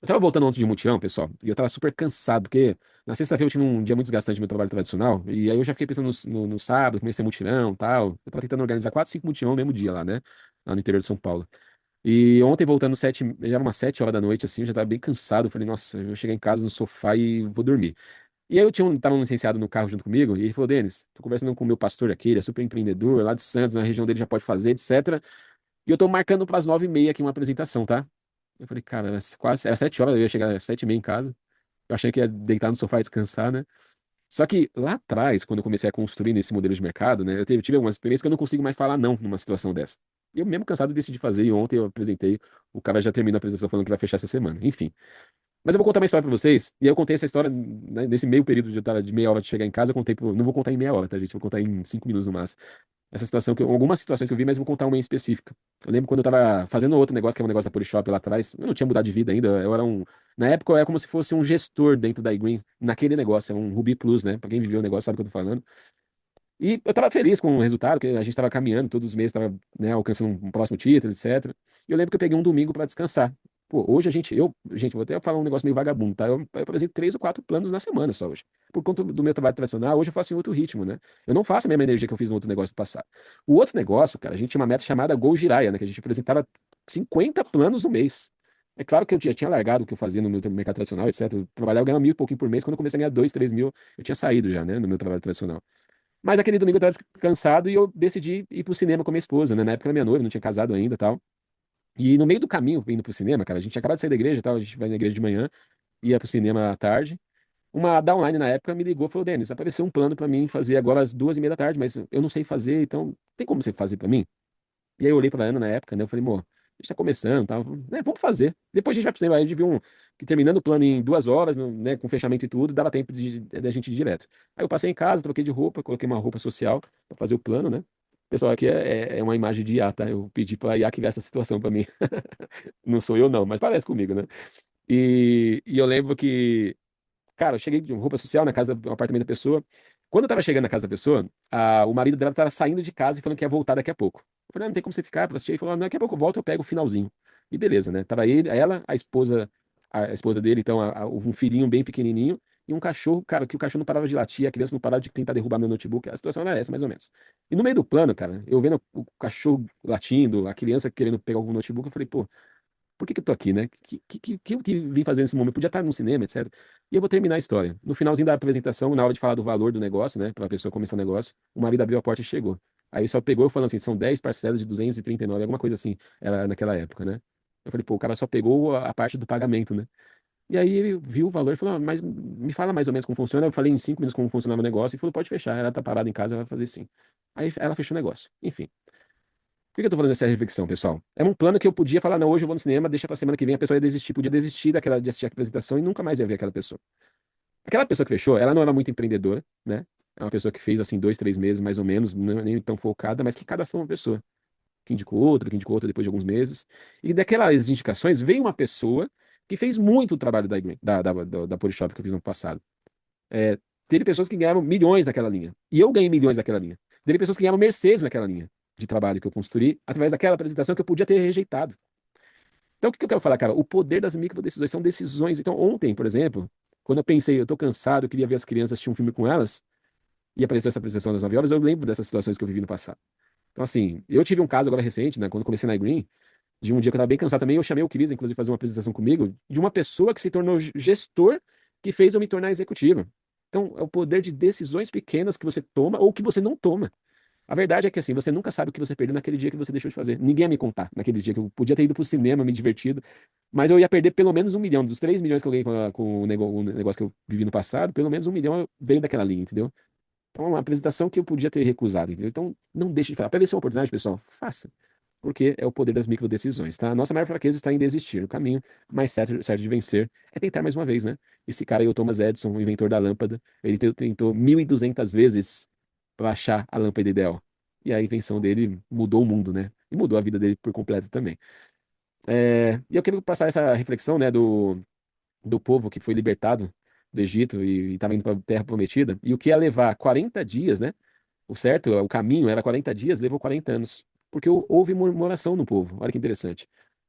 Eu tava voltando ontem de mutirão, pessoal, e eu tava super cansado, porque na sexta-feira eu tive um dia muito desgastante no meu trabalho tradicional, e aí eu já fiquei pensando no sábado, comecei mutirão e tal. Eu tava tentando organizar 4, 5 mutirão no mesmo dia lá, né? Lá no interior de São Paulo. E ontem, voltando já era umas 7 horas da noite, assim, eu já tava bem cansado. Eu falei, nossa, eu vou chegar em casa no sofá e vou dormir. E aí eu tava um licenciado no carro junto comigo, e ele falou, Denis, tô conversando com o meu pastor aqui, ele é super empreendedor, lá de Santos, na região dele já pode fazer, etc. E eu tô marcando para as 9h30 aqui uma apresentação, tá? Eu falei, cara, era quase, era 7 horas, eu ia chegar às 7h30 em casa. Eu achei que ia deitar no sofá e descansar, né? Só que lá atrás, quando eu comecei a construir nesse modelo de mercado, né, eu tive algumas experiências que eu não consigo mais falar não numa situação dessa. E eu mesmo cansado decidi fazer, e ontem eu apresentei, o cara já terminou a apresentação falando que vai fechar essa semana. Enfim. Mas eu vou contar uma história pra vocês, e aí eu contei essa história, né, nesse meio período de meia hora de chegar em casa, eu contei, não vou contar em meia hora, tá, gente? Vou contar em 5 minutos no máximo. Essa situação algumas situações que eu vi, mas vou contar uma em específica. Eu lembro quando eu tava fazendo outro negócio, que é um negócio da Polishop lá atrás, eu não tinha mudado de vida ainda, na época eu era como se fosse um gestor dentro da iGreen, naquele negócio, é um Ruby Plus, né? Pra quem viveu o negócio sabe o que eu tô falando. E eu tava feliz com o resultado, porque a gente tava caminhando, todos os meses tava, né, alcançando um próximo título, etc. E eu lembro que eu peguei um domingo pra descansar. Pô, hoje gente, vou até falar um negócio meio vagabundo, tá? Eu apresento 3 ou 4 planos na semana só hoje. Por conta do meu trabalho tradicional, hoje eu faço em outro ritmo, né? Eu não faço a mesma energia que eu fiz no outro negócio do passado. O outro negócio, cara, a gente tinha uma meta chamada Gol Jiraya, né? Que a gente apresentava 50 planos no mês. É claro que eu já tinha largado o que eu fazia no meu mercado tradicional, etc. Eu trabalhava, eu ganhava mil e pouquinho por mês. Quando eu comecei a ganhar 2, 3 mil, eu tinha saído já, né? No meu trabalho tradicional. Mas aquele domingo eu tava descansado e eu decidi ir pro cinema com a minha esposa, né? Na época era minha noiva, não tinha casado ainda e tal. E no meio do caminho, indo pro cinema, cara, a gente tinha acabado de sair da igreja e tal, a gente vai na igreja de manhã, ia pro cinema à tarde. Uma downline na época me ligou e falou: Denis, apareceu um plano pra mim fazer agora às 2h30 da tarde, mas eu não sei fazer, então tem como você fazer pra mim? E aí eu olhei pra Ana na época, né? Eu falei, amor, a gente tá começando, tá? Né, vamos fazer. Depois a gente vai pro cinema. Aí a gente viu que terminando o plano em 2 horas, né, com fechamento e tudo, dava tempo da gente ir direto. Aí eu passei em casa, troquei de roupa, coloquei uma roupa social pra fazer o plano, né? Pessoal, aqui é uma imagem de IA, tá? Eu pedi pra IA criar essa situação pra mim. Não sou eu, não, mas parece comigo, né? E eu lembro que cara, eu cheguei de roupa social na casa do apartamento da pessoa. Quando eu tava chegando na casa da pessoa, o marido dela tava saindo de casa e falando que ia voltar daqui a pouco. Eu falei, não tem como você ficar pra assistir. Ele falou, não, daqui a pouco eu volto, eu pego o finalzinho. E beleza, né? Tava ele, ela, a esposa dele, então, um filhinho bem pequenininho, e um cachorro, cara, que o cachorro não parava de latir, a criança não parava de tentar derrubar meu notebook. A situação era essa, mais ou menos. E no meio do plano, cara, eu vendo o cachorro latindo, a criança querendo pegar algum notebook, eu falei, pô, por que que eu tô aqui, né? Que eu vim fazer nesse momento? Eu podia estar no cinema, etc. E eu vou terminar a história. No finalzinho da apresentação, na hora de falar do valor do negócio, né? Para a pessoa começar o negócio, o marido abriu a porta e chegou. Aí ele só pegou e falou assim: são 10 parcelas de 239, alguma coisa assim, era naquela época, né? Eu falei, pô, o cara só pegou a parte do pagamento, né? E aí ele viu o valor e falou: mas me fala mais ou menos como funciona. Eu falei em 5 minutos como funcionava o negócio e falou: pode fechar. Ela tá parada em casa, vai fazer sim. Aí ela fechou o negócio. Enfim. Por que eu tô falando dessa reflexão, pessoal? É um plano que eu podia falar, não, hoje eu vou no cinema, deixa pra semana que vem, a pessoa ia desistir, podia desistir de assistir a apresentação e nunca mais ia ver aquela pessoa. Aquela pessoa que fechou, ela não era muito empreendedora, né? É uma pessoa que fez, assim, 2, 3 meses, mais ou menos, nem tão focada, mas que cadastrou uma pessoa, que indicou outra depois de alguns meses. E daquelas indicações, veio uma pessoa que fez muito o trabalho da Polishop que eu fiz no passado. É, teve pessoas que ganharam milhões naquela linha. E eu ganhei milhões naquela linha. Teve pessoas que ganharam Mercedes naquela linha de trabalho que eu construí através daquela apresentação que eu podia ter rejeitado. Então, o que que eu quero falar, cara? O poder das microdecisões são decisões. Então, ontem, por exemplo, quando eu pensei, eu tô cansado, eu queria ver as crianças assistir um filme com elas, e apareceu essa apresentação das 9 horas, eu lembro dessas situações que eu vivi no passado. Então, assim, eu tive um caso agora recente, né, quando eu comecei na iGreen, de um dia que eu estava bem cansado também, eu chamei o Cris, inclusive, fazer uma apresentação comigo, de uma pessoa que se tornou gestor, que fez eu me tornar executiva. Então, é o poder de decisões pequenas que você toma ou que você não toma. A verdade é que assim, você nunca sabe o que você perdeu naquele dia que você deixou de fazer. Ninguém ia me contar naquele dia que eu podia ter ido pro cinema, me divertido, mas eu ia perder pelo menos 1 milhão. Dos 3 milhões que eu ganhei com o negócio que eu vivi no passado, pelo menos 1 milhão veio daquela linha, entendeu? Então, é uma apresentação que eu podia ter recusado, entendeu? Então, não deixe de falar. Para ver se é uma oportunidade, pessoal, faça. Porque é o poder das microdecisões, tá? A nossa maior fraqueza está em desistir. O caminho mais certo de vencer é tentar mais uma vez, né? Esse cara aí, o Thomas Edison, o inventor da lâmpada, ele tentou 1.200 vezes para achar a lâmpada ideal. E a invenção dele mudou o mundo, né? E mudou a vida dele por completo também. E eu quero passar essa reflexão, né, do povo que foi libertado do Egito e estava indo para a Terra Prometida, e o que ia levar 40 dias, né? O certo, o caminho era 40 dias, levou 40 anos. Porque houve murmuração no povo. Olha que interessante.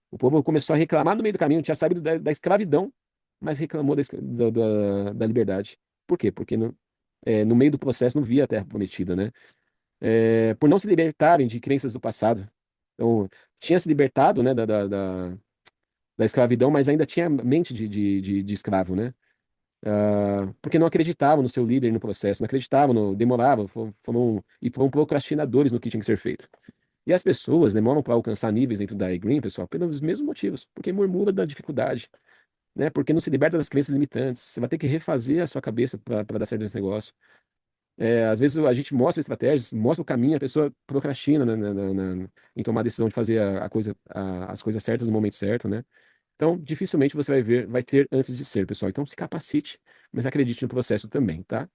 O povo começou a reclamar no meio do caminho, tinha saído da escravidão, mas reclamou da liberdade. Por quê? Porque no meio do processo não via a Terra Prometida, né? Por não se libertarem de crenças do passado. Então, tinha se libertado, né, da escravidão, mas ainda tinha mente de escravo, né? Porque não acreditavam no seu líder no processo, não acreditavam, demoravam, foram procrastinadores no que tinha que ser feito. E as pessoas demoram para alcançar níveis dentro da iGreen, pessoal, pelos mesmos motivos, porque murmura da dificuldade. né? Porque não se liberta das crenças limitantes. Você vai ter que refazer a sua cabeça para dar certo nesse negócio. Às vezes a gente mostra estratégias, mostra o caminho, a pessoa procrastina em tomar a decisão de fazer as coisas certas no momento certo, né? Então, dificilmente você vai ver, vai ter antes de ser, pessoal. Então, se capacite, mas acredite no processo também, tá?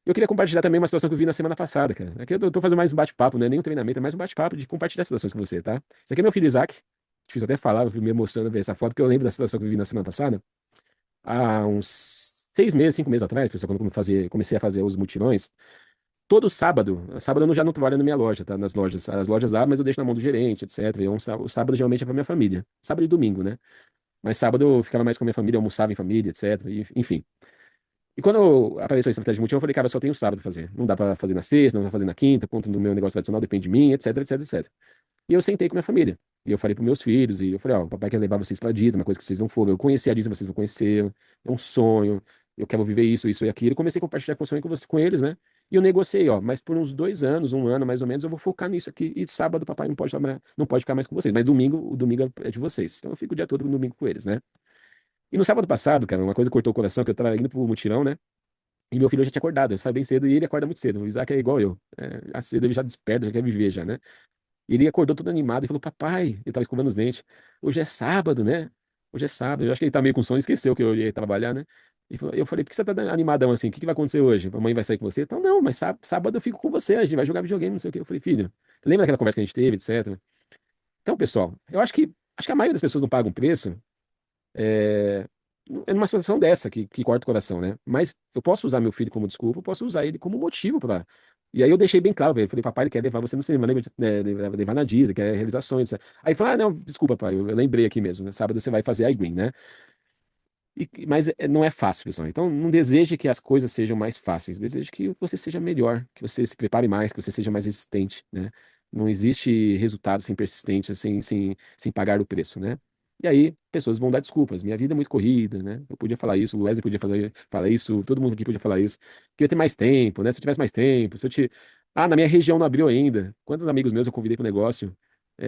Eu queria compartilhar também uma situação que eu vi na semana passada, cara. Aqui eu tô fazendo mais um bate-papo, né? Nem um treinamento, é mais um bate-papo de compartilhar situações com você, tá? Esse aqui é meu filho Isaac. Difícil até falar, eu fui me emocionando ver essa foto, porque eu lembro da situação que eu vi na semana passada. Há uns 6 meses, 5 meses atrás, pessoal, quando comecei a fazer os mutirões, todo sábado eu já não trabalho na minha loja, tá? Nas lojas. As lojas abrem, mas eu deixo na mão do gerente, etc. O sábado geralmente é pra minha família. Sábado e domingo, né? Mas sábado eu ficava mais com a minha família, almoçava em família, etc. Enfim. E quando apareceu a estratégia de motivo, eu falei, cara, eu só tenho sábado pra fazer. Não dá pra fazer na sexta, não dá pra fazer na quinta, ponto do meu negócio tradicional depende de mim, etc, etc, etc. E eu sentei com minha família. E eu falei pros meus filhos, e eu falei, ó, o papai quer levar vocês pra Disney, uma coisa que vocês não foram. Eu conheci a Disney, vocês não conheceram. É um sonho. Eu quero viver isso, isso e aquilo. E comecei a compartilhar com o sonho com eles, né? E eu negociei, ó, mas por uns 2 anos, um ano mais ou menos, eu vou focar nisso aqui. E sábado o papai não pode trabalhar, não pode ficar mais com vocês. Mas domingo, o domingo é de vocês. Então eu fico o dia todo no domingo com eles, né? E no sábado passado, cara, uma coisa cortou o coração, que eu tava indo pro mutirão, né? E meu filho já tinha acordado, eu saio bem cedo e ele acorda muito cedo. O Isaac é igual eu. Já cedo ele já desperta, já quer viver já, né? E ele acordou todo animado e falou: Papai, eu tava escovando os dentes. Hoje é sábado, né? Hoje é sábado. Eu acho que ele tá meio com sono, esqueceu que eu ia trabalhar, né? Eu falei: Por que você tá animadão assim? O que que vai acontecer hoje? A mãe vai sair com você? Então, não, mas sábado eu fico com você, a gente vai jogar videogame, não sei o quê. Eu falei: Filho, lembra daquela conversa que a gente teve, etc. Então, pessoal, eu acho que a maioria das pessoas não paga um preço é, numa situação dessa que corta o coração, né? Mas eu posso usar meu filho como desculpa, eu posso usar ele como motivo para. E aí eu deixei bem claro pra ele, falei, papai, ele quer levar você no cinema, né, levar na Disney, quer realizar sonhos. Aí ele falou, ah, não, desculpa, pai, eu lembrei aqui mesmo, né? Sábado você vai fazer a Green, né? Mas não é fácil, pessoal. Então não deseje que as coisas sejam mais fáceis, deseje que você seja melhor, que você se prepare mais, que você seja mais resistente, né? Não existe resultado sem persistência, sem pagar o preço, né? E aí, pessoas vão dar desculpas. Minha vida é muito corrida, né? Eu podia falar isso, o Wesley podia falar isso, todo mundo aqui podia falar isso. Queria ter mais tempo, né? Se eu tivesse mais tempo, se eu te... Ah, na minha região não abriu ainda. Quantos amigos meus eu convidei para o negócio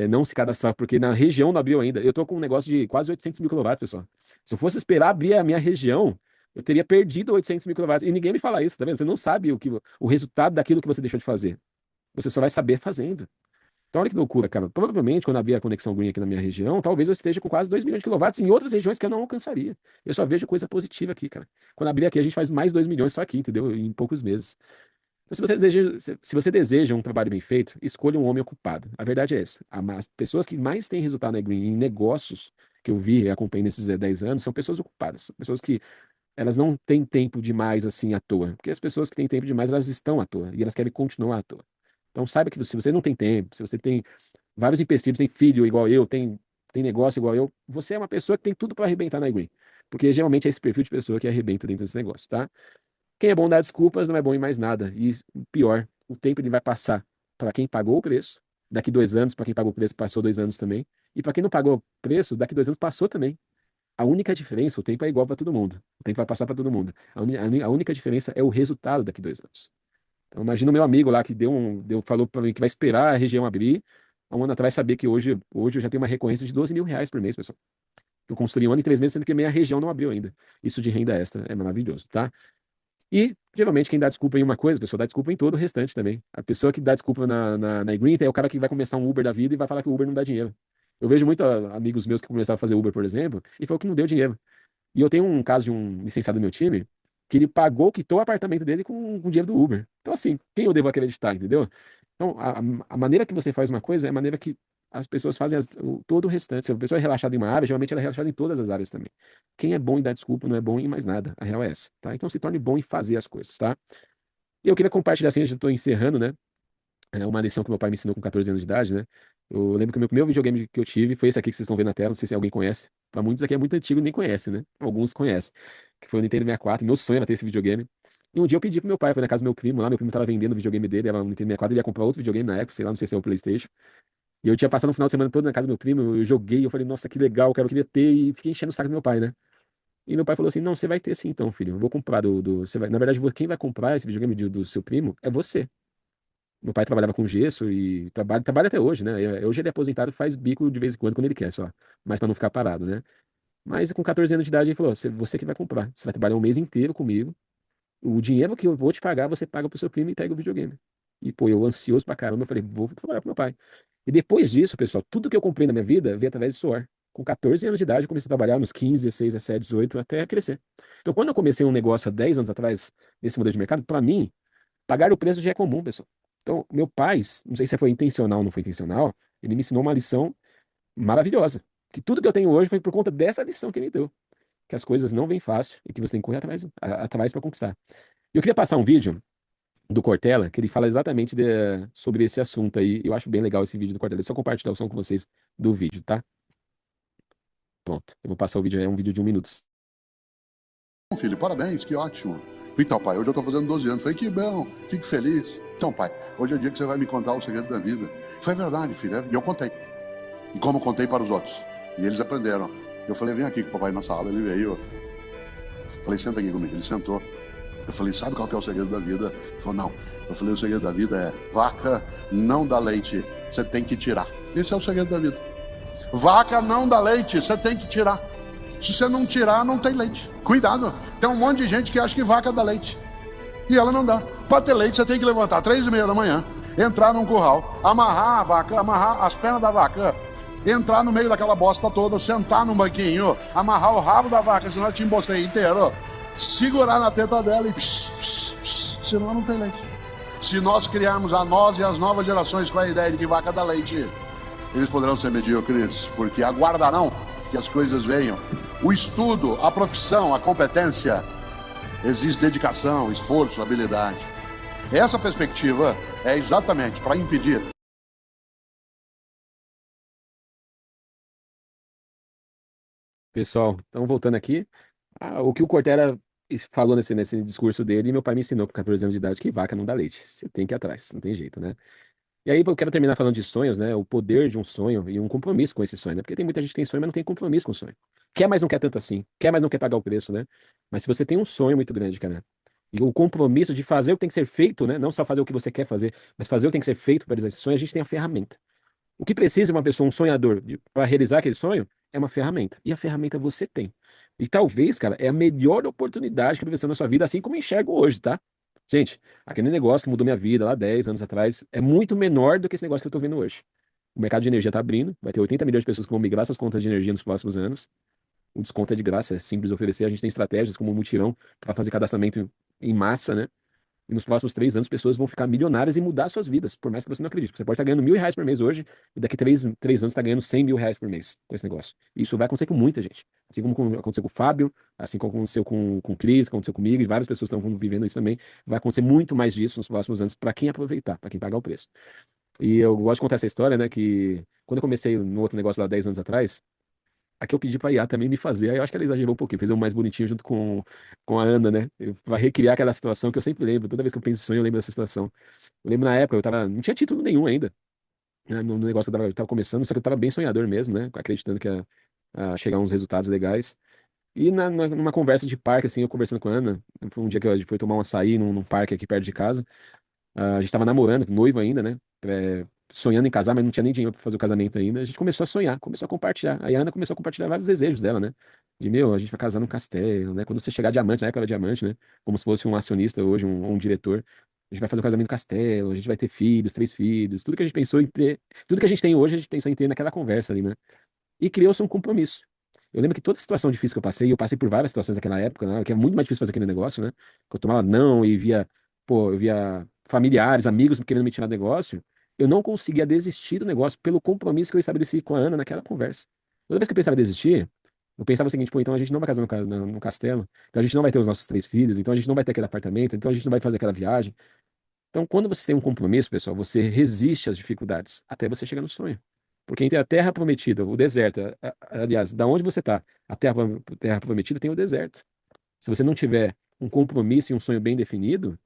não se cadastrar, porque na região não abriu ainda. Eu tô com um negócio de quase 800 mil quilowatts, pessoal. Se eu fosse esperar abrir a minha região, eu teria perdido 800 mil quilowatts. E ninguém me fala isso, tá vendo? Você não sabe o resultado daquilo que você deixou de fazer. Você só vai saber fazendo. Então, olha que loucura, cara. Provavelmente, quando abrir a conexão Green aqui na minha região, talvez eu esteja com quase 2 milhões de quilowatts em outras regiões que eu não alcançaria. Eu só vejo coisa positiva aqui, cara. Quando abrir aqui, a gente faz mais 2 milhões só aqui, entendeu? Em poucos meses. Então, se você deseja um trabalho bem feito, escolha um homem ocupado. A verdade é essa. As pessoas que mais têm resultado na Green em negócios que eu vi e acompanhei nesses 10 anos são pessoas ocupadas. São pessoas que elas não têm tempo demais assim à toa. Porque as pessoas que têm tempo demais, elas estão à toa e elas querem continuar à toa. Então saiba que se você não tem tempo, se você tem vários empecilhos, tem filho igual eu, tem negócio igual eu, você é uma pessoa que tem tudo para arrebentar na Green. Porque geralmente é esse perfil de pessoa que arrebenta dentro desse negócio, tá? Quem é bom dar desculpas não é bom em mais nada. E pior, o tempo ele vai passar para quem pagou o preço. Daqui 2 anos, para quem pagou o preço, passou 2 anos também. E para quem não pagou o preço, daqui 2 anos passou também. A única diferença, o tempo é igual para todo mundo. O tempo vai passar para todo mundo. A única diferença é o resultado daqui 2 anos. Então, imagina o meu amigo lá que falou para mim que vai esperar a região abrir. Há um ano atrás, saber que hoje eu já tenho uma recorrência de 12 mil reais por mês, pessoal. Eu construí 1 ano e 3 meses, sendo que a minha região não abriu ainda. Isso de renda extra é maravilhoso, tá? E, geralmente, quem dá desculpa em uma coisa, a pessoa dá desculpa em todo o restante também. A pessoa que dá desculpa na Green é o cara que vai começar um Uber da vida e vai falar que o Uber não dá dinheiro. Eu vejo muitos amigos meus que começaram a fazer Uber, por exemplo, e falou que não deu dinheiro. E eu tenho um caso de um licenciado do meu time que ele pagou, quitou o apartamento dele com o dinheiro do Uber. Então, assim, quem eu devo acreditar, entendeu? Então, a maneira que você faz uma coisa é a maneira que as pessoas fazem todo o restante. Se a pessoa é relaxada em uma área, geralmente ela é relaxada em todas as áreas também. Quem é bom em dar desculpa não é bom em mais nada. A real é essa, tá? Então, se torne bom em fazer as coisas, tá? E eu queria compartilhar, assim, eu já estou encerrando, né? É uma lição que meu pai me ensinou com 14 anos de idade, né? Eu lembro que o meu primeiro videogame que eu tive foi esse aqui que vocês estão vendo na tela. Não sei se alguém conhece. Para muitos aqui é muito antigo e nem conhece, né? Alguns conhecem. Que foi o Nintendo 64. Meu sonho era ter esse videogame. E um dia eu pedi pro meu pai, foi na casa do meu primo lá. Meu primo tava vendendo o videogame dele, era um Nintendo 64. Ele ia comprar outro videogame na época, sei lá, não sei se é o PlayStation. E eu tinha passado no final de semana todo na casa do meu primo. Eu joguei, eu falei, nossa, que legal, cara, eu queria ter. E fiquei enchendo o saco do meu pai, né? E meu pai falou assim: não, você vai ter sim, então, filho. Eu vou comprar você vai... Na verdade, quem vai comprar esse videogame do seu primo é você. Meu pai trabalhava com gesso e trabalha até hoje, né? Hoje ele é aposentado e faz bico de vez em quando ele quer, só. Mas para não ficar parado, né? Mas com 14 anos de idade, ele falou: Você que vai comprar. Você vai trabalhar um mês inteiro comigo. O dinheiro que eu vou te pagar, você paga pro seu primo e pega o videogame. E, pô, eu ansioso pra caramba, eu falei: Vou trabalhar com meu pai. E depois disso, pessoal, tudo que eu comprei na minha vida veio através de suor. Com 14 anos de idade, eu comecei a trabalhar nos 15, 16, 17, 18, até crescer. Então, quando eu comecei um negócio há 10 anos atrás, nesse modelo de mercado, para mim, pagar o preço já é comum, pessoal. Então, meu pai, não sei se foi intencional ou não foi intencional, ele me ensinou uma lição maravilhosa. Que tudo que eu tenho hoje foi por conta dessa lição que ele me deu. Que as coisas não vêm fácil e que você tem que correr atrás, atrás para conquistar. E eu queria passar um vídeo do Cortella, que ele fala exatamente sobre esse assunto aí. Eu acho bem legal esse vídeo do Cortella. Deixa eu só compartilhar o som com vocês do vídeo, tá? Pronto. Eu vou passar o vídeo, é um vídeo de 1 minuto. Filho, parabéns, que ótimo. Então, pai, hoje eu tô fazendo 12 anos. Falei, que bom, fico feliz. Então, pai, hoje é o dia que você vai me contar o segredo da vida. Foi verdade, filho, e eu contei. E como contei para os outros. E eles aprenderam. Eu falei, vem aqui com o papai na sala. Ele veio. Falei, senta aqui comigo. Ele sentou. Eu falei, sabe qual que é o segredo da vida? Ele falou, não. Eu falei, o segredo da vida é vaca não dá leite, você tem que tirar. Esse é o segredo da vida. Vaca não dá leite, você tem que tirar. Se você não tirar, não tem leite. Cuidado, tem um monte de gente que acha que vaca dá leite. E ela não dá. Para ter leite, você tem que levantar 3h30 da manhã, entrar num curral, amarrar a vaca, amarrar as pernas da vaca, entrar no meio daquela bosta toda, sentar num banquinho, amarrar o rabo da vaca, senão ela te embostei inteiro, segurar na teta dela e senão não tem leite. Se nós criarmos a nós e as novas gerações com a ideia de que vaca dá leite, eles poderão ser medíocres, porque aguardarão que as coisas venham. O estudo, a profissão, a competência, exige dedicação, esforço, habilidade. Essa perspectiva é exatamente para impedir. Pessoal, então voltando aqui, o que o Cortella falou nesse discurso dele, meu pai me ensinou com 14 anos de idade que vaca não dá leite. Você tem que ir atrás, não tem jeito, né? E aí eu quero terminar falando de sonhos, né? O poder de um sonho e um compromisso com esse sonho, né? Porque tem muita gente que tem sonho, mas não tem compromisso com o sonho. Quer, mas não quer tanto assim. Quer, mas não quer pagar o preço, né? Mas se você tem um sonho muito grande, cara, e o compromisso de fazer o que tem que ser feito, né? Não só fazer o que você quer fazer, mas fazer o que tem que ser feito para realizar esse sonho, a gente tem a ferramenta. O que precisa de uma pessoa, um sonhador, para realizar aquele sonho, é uma ferramenta. E a ferramenta você tem. E talvez, cara, é a melhor oportunidade que apareceu na sua vida, assim como eu enxergo hoje, tá? Gente, aquele negócio que mudou minha vida lá 10 anos atrás é muito menor do que esse negócio que eu tô vendo hoje. O mercado de energia tá abrindo, vai ter 80 milhões de pessoas que vão migrar suas contas de energia nos próximos anos. O desconto é de graça, é simples de oferecer. A gente tem estratégias como o mutirão para fazer cadastramento em massa, né? E nos próximos 3 anos, pessoas vão ficar milionárias e mudar suas vidas, por mais que você não acredite. Você pode estar ganhando R$ 1.000 por mês hoje, e daqui a três anos está ganhando R$ 100.000 por mês com esse negócio. E isso vai acontecer com muita gente. Assim como aconteceu com o Fábio, assim como aconteceu com o Cris, aconteceu comigo, e várias pessoas estão vivendo isso também. Vai acontecer muito mais disso nos próximos anos, para quem aproveitar, para quem pagar o preço. E eu gosto de contar essa história, né? Que quando eu comecei no outro negócio lá 10 anos atrás, aqui eu pedi pra IA também me fazer, aí eu acho que ela exagerou um pouquinho, fez um mais bonitinho junto com a Ana, né? Vai recriar aquela situação que eu sempre lembro, toda vez que eu penso em sonho, eu lembro dessa situação. Eu lembro na época, não tinha título nenhum ainda, né, no negócio que eu tava começando, só que eu tava bem sonhador mesmo, né? Acreditando que ia chegar uns resultados legais. E numa conversa de parque, assim, eu conversando com a Ana, foi um dia que a gente foi tomar um açaí num parque aqui perto de casa. A gente tava namorando, noivo ainda, né? Sonhando em casar, mas não tinha nem dinheiro pra fazer o casamento ainda. A gente começou a sonhar, começou a compartilhar. Aí a Ana começou a compartilhar vários desejos dela, né? De, meu, a gente vai casar num castelo, né? Quando você chegar diamante, na época era diamante, né? Como se fosse um acionista hoje, um diretor. A gente vai fazer o casamento no castelo, a gente vai ter filhos, 3 filhos. Tudo que a gente pensou em ter, tudo que a gente tem hoje, a gente pensou em ter naquela conversa ali, né? E criou-se um compromisso. Eu lembro que toda situação difícil que eu passei por várias situações naquela época, né, que é muito mais difícil fazer aquele negócio, né? Que eu tomava não e eu via familiares, amigos me querendo me tirar do negócio. Eu não conseguia desistir do negócio pelo compromisso que eu estabeleci com a Ana naquela conversa. Toda vez que eu pensava em desistir, eu pensava o seguinte, pô, então a gente não vai casar no castelo, então a gente não vai ter os nossos 3 filhos, então a gente não vai ter aquele apartamento, então a gente não vai fazer aquela viagem. Então, quando você tem um compromisso, pessoal, você resiste às dificuldades até você chegar no sonho. Porque entre a terra prometida, o deserto, aliás, da onde você está, a terra prometida tem o deserto. Se você não tiver um compromisso e um sonho bem definido,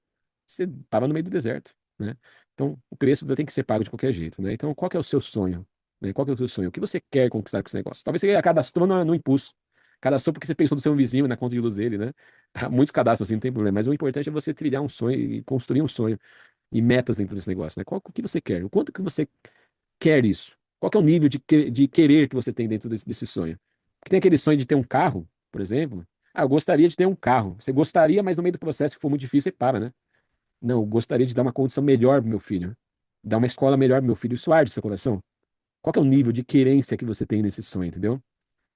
você estava no meio do deserto, né? Então, o preço tem que ser pago de qualquer jeito, né? Então, qual que é o seu sonho? Né? Qual que é o seu sonho? O que você quer conquistar com esse negócio? Talvez você cadastrou no impulso. Cadastrou porque você pensou no seu vizinho, na conta de luz dele, né? Há muitos cadastros assim, não tem problema. Mas o importante é você trilhar um sonho e construir um sonho e metas dentro desse negócio, né? O que você quer? O quanto que você quer isso? Qual que é o nível de querer que você tem dentro desse sonho? Porque tem aquele sonho de ter um carro, por exemplo. Ah, eu gostaria de ter um carro. Você gostaria, mas no meio do processo, se for muito difícil, você para, né? Não, eu gostaria de dar uma condição melhor pro meu filho. Dar uma escola melhor pro meu filho. Isso arde seu coração. Qual que é o nível de querência que você tem nesse sonho, entendeu?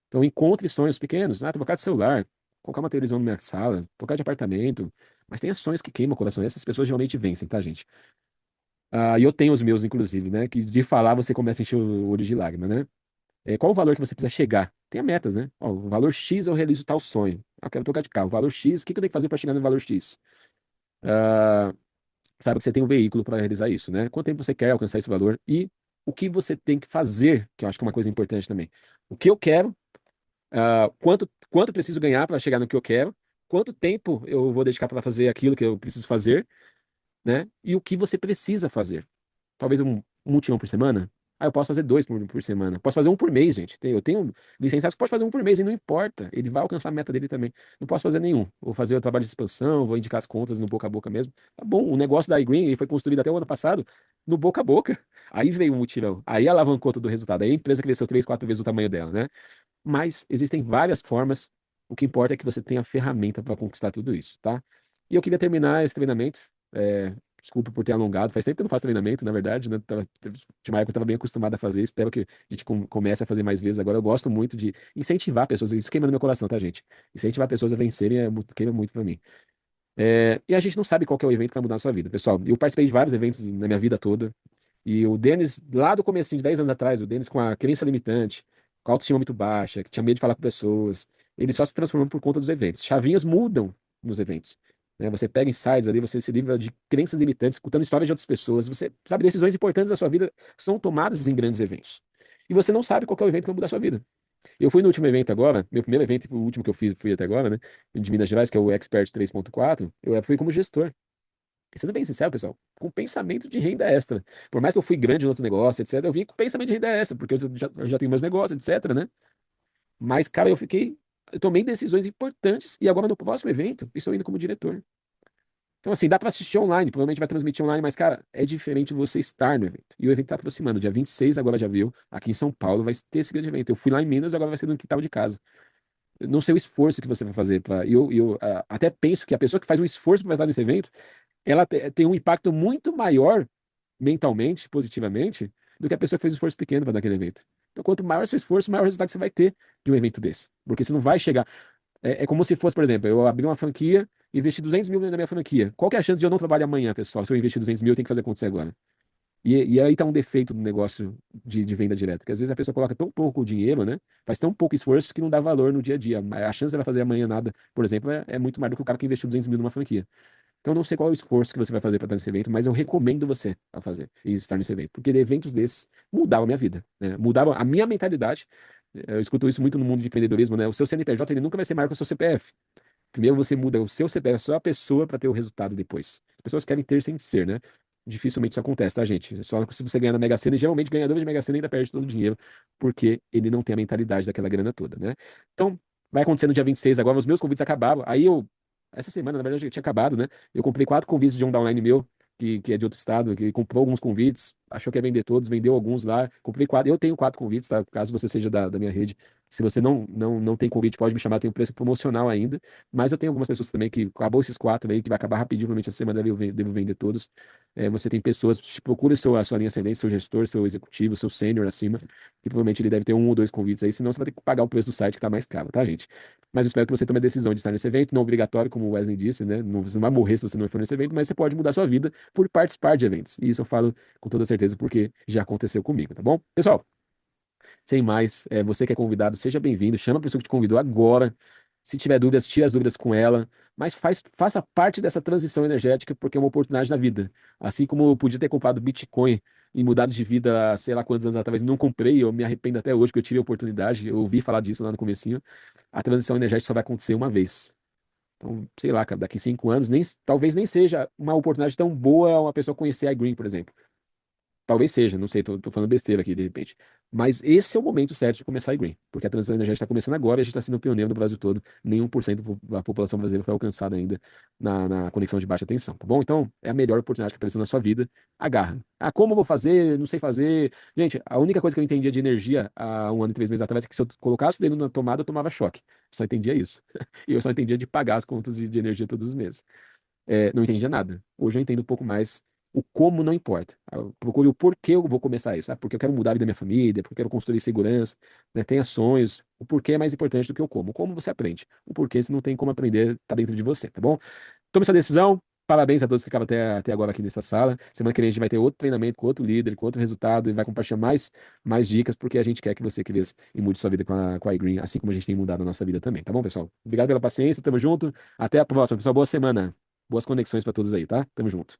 Então encontre sonhos pequenos. Ah, trocar de celular, colocar uma televisão na minha sala, trocar de apartamento. Mas tenha sonhos que queimam o coração. Essas pessoas geralmente vencem, tá, gente? Ah, e eu tenho os meus, inclusive, né? Que de falar você começa a encher o olho de lágrima, né? Qual o valor que você precisa chegar? Tenha metas, né? Ó, o valor X eu realizo tal sonho. Ah, eu quero trocar de carro. O valor X, o que que eu tenho que fazer para chegar no valor X? Ah, sabe que você tem um veículo para realizar isso, né? Quanto tempo você quer alcançar esse valor? E o que você tem que fazer, que eu acho que é uma coisa importante também. O que eu quero, quanto preciso ganhar para chegar no que eu quero, quanto tempo eu vou dedicar para fazer aquilo que eu preciso fazer, né? E o que você precisa fazer. Talvez um mutirão por semana. Ah, eu posso fazer dois por semana. Posso fazer um por mês, gente. Eu tenho licenciados que pode fazer um por mês e não importa. Ele vai alcançar a meta dele também. Não posso fazer nenhum. Vou fazer o trabalho de expansão, vou indicar as contas no boca a boca mesmo. Tá bom, o negócio da iGreen ele foi construído até o ano passado no boca a boca. Aí veio o mutirão. Aí alavancou todo o resultado. Aí a empresa cresceu 3, 4 vezes o tamanho dela, né? Mas existem várias formas. O que importa é que você tenha a ferramenta para conquistar tudo isso, tá? E eu queria terminar esse treinamento. Desculpa por ter alongado. Faz tempo que eu não faço treinamento, na verdade, né? Tinha uma época que eu estava bem acostumado a fazer. Espero que a gente comece a fazer mais vezes. Agora eu gosto muito de incentivar pessoas. Isso queima no meu coração, tá, gente? Incentivar pessoas a vencerem queima muito para mim. E a gente não sabe qual que é o evento que vai mudar a sua vida, pessoal. Eu participei de vários eventos na minha vida toda. E o Denis, lá do comecinho, de 10 anos atrás, o Denis com a crença limitante, com a autoestima muito baixa, que tinha medo de falar com pessoas, ele só se transformou por conta dos eventos. Chavinhas mudam nos eventos. Né? Você pega insights ali, você se livra de crenças limitantes, escutando histórias de outras pessoas. Você sabe, decisões importantes da sua vida são tomadas em grandes eventos. E você não sabe qual que é o evento que vai mudar a sua vida. Eu fui no último evento agora, meu primeiro evento e o último que eu fui até agora, né? De Minas Gerais, que é o Expert 3.4, eu fui como gestor. E sendo bem sincero, pessoal, com pensamento de renda extra. Por mais que eu fui grande no outro negócio, etc., eu vim com pensamento de renda extra, porque eu já tenho meus negócios, etc., né? Mas, cara, eu tomei decisões importantes e agora no próximo evento, estou indo como diretor. Então, assim, dá para assistir online, provavelmente vai transmitir online, mas, cara, é diferente você estar no evento. E o evento tá aproximando, dia 26 agora de abril, aqui em São Paulo, vai ter esse grande evento. Eu fui lá em Minas, agora vai ser no quintal de casa. Eu não sei o esforço que você vai fazer. Eu até penso que a pessoa que faz um esforço para estar nesse evento, ela tem um impacto muito maior mentalmente, positivamente, do que a pessoa que fez um esforço pequeno para dar aquele evento. Então, quanto maior o seu esforço, maior o resultado que você vai ter de um evento desse. Porque você não vai chegar. É como se fosse, por exemplo, eu abrir uma franquia e investir 200 mil na minha franquia. Qual que é a chance de eu não trabalhar amanhã, pessoal? Se eu investir 200 mil, eu tenho que fazer acontecer agora. E aí tá um defeito do negócio de venda direta, que às vezes a pessoa coloca tão pouco dinheiro, né? Faz tão pouco esforço que não dá valor no dia a dia. A chance de ela fazer amanhã nada, por exemplo, é muito maior do que o cara que investiu 200 mil numa franquia. Então, eu não sei qual é o esforço que você vai fazer para estar nesse evento, mas eu recomendo você a fazer e estar nesse evento, porque eventos desses mudavam a minha vida, né? Mudavam a minha mentalidade. Eu escuto isso muito no mundo de empreendedorismo, né? O seu CNPJ ele nunca vai ser maior que o seu CPF. Primeiro você muda o seu CPF, só a pessoa para ter o resultado depois. As pessoas querem ter sem ser, né? Dificilmente isso acontece, tá, gente? Só se você ganhar na Mega Sena, e geralmente ganhador de Mega Sena ainda perde todo o dinheiro, porque ele não tem a mentalidade daquela grana toda, né? Então, vai acontecer no dia 26 agora, os meus convites acabaram. Essa semana, na verdade, já tinha acabado, né? Eu comprei 4 convites de um downline meu, que é de outro estado, que comprou alguns convites, achou que ia vender todos, vendeu alguns lá. Comprei 4, eu tenho 4 convites, tá? Caso você seja da minha rede. Se você não tem convite, pode me chamar, tem um preço promocional ainda. Mas eu tenho algumas pessoas também que acabou esses 4 aí, que vai acabar rapidinho, provavelmente essa semana devo vender todos. Você tem pessoas, procure a sua linha ascendente, seu gestor, seu executivo, seu sênior acima, que provavelmente ele deve ter 1 ou 2 convites aí, senão você vai ter que pagar o preço do site que tá mais caro, tá, gente? Mas eu espero que você tome a decisão de estar nesse evento, não obrigatório, como o Wesley disse, né? Não, você não vai morrer se você não for nesse evento, mas você pode mudar sua vida por participar de eventos. E isso eu falo com toda certeza porque já aconteceu comigo, tá bom? Pessoal, sem mais, você que é convidado, seja bem-vindo. Chama a pessoa que te convidou agora. Se tiver dúvidas, tire as dúvidas com ela. Mas faça parte dessa transição energética, porque é uma oportunidade na vida. Assim como eu podia ter comprado Bitcoin e mudado de vida, sei lá quantos anos atrás, e não comprei, eu me arrependo até hoje, porque eu tive a oportunidade, eu ouvi falar disso lá no comecinho. A transição energética só vai acontecer uma vez. Então, sei lá, cara, daqui 5 anos, talvez nem seja uma oportunidade tão boa uma pessoa conhecer a iGreen, por exemplo. Talvez seja, não sei, tô falando besteira aqui de repente. Mas esse é o momento certo de começar a green, porque a transição energética está começando agora e a gente está sendo pioneiro no Brasil todo. Nenhum por cento da população brasileira foi alcançada ainda na conexão de baixa tensão, tá bom? Então, é a melhor oportunidade que apareceu na sua vida. Agarra. Ah, como eu vou fazer? Não sei fazer. Gente, a única coisa que eu entendia de energia há 1 ano e 3 meses atrás é que se eu colocasse o dedo na tomada, eu tomava choque. Só entendia isso. E eu só entendia de pagar as contas de energia todos os meses. Não entendia nada. Hoje eu entendo um pouco mais o como não importa. Eu procuro o porquê eu vou começar isso. Ah, porque eu quero mudar a vida da minha família, porque eu quero construir segurança, né? Tenha sonhos. O porquê é mais importante do que o como. O como você aprende. O porquê você não tem como aprender, tá dentro de você, tá bom? Tome essa decisão. Parabéns a todos que ficaram até agora aqui nessa sala. Semana que vem a gente vai ter outro treinamento com outro líder, com outro resultado e vai compartilhar mais dicas, porque a gente quer que você cresça e mude sua vida com a iGreen, assim como a gente tem mudado a nossa vida também, tá bom, pessoal? Obrigado pela paciência, tamo junto. Até a próxima, pessoal. Boa semana. Boas conexões para todos aí, tá? Tamo junto.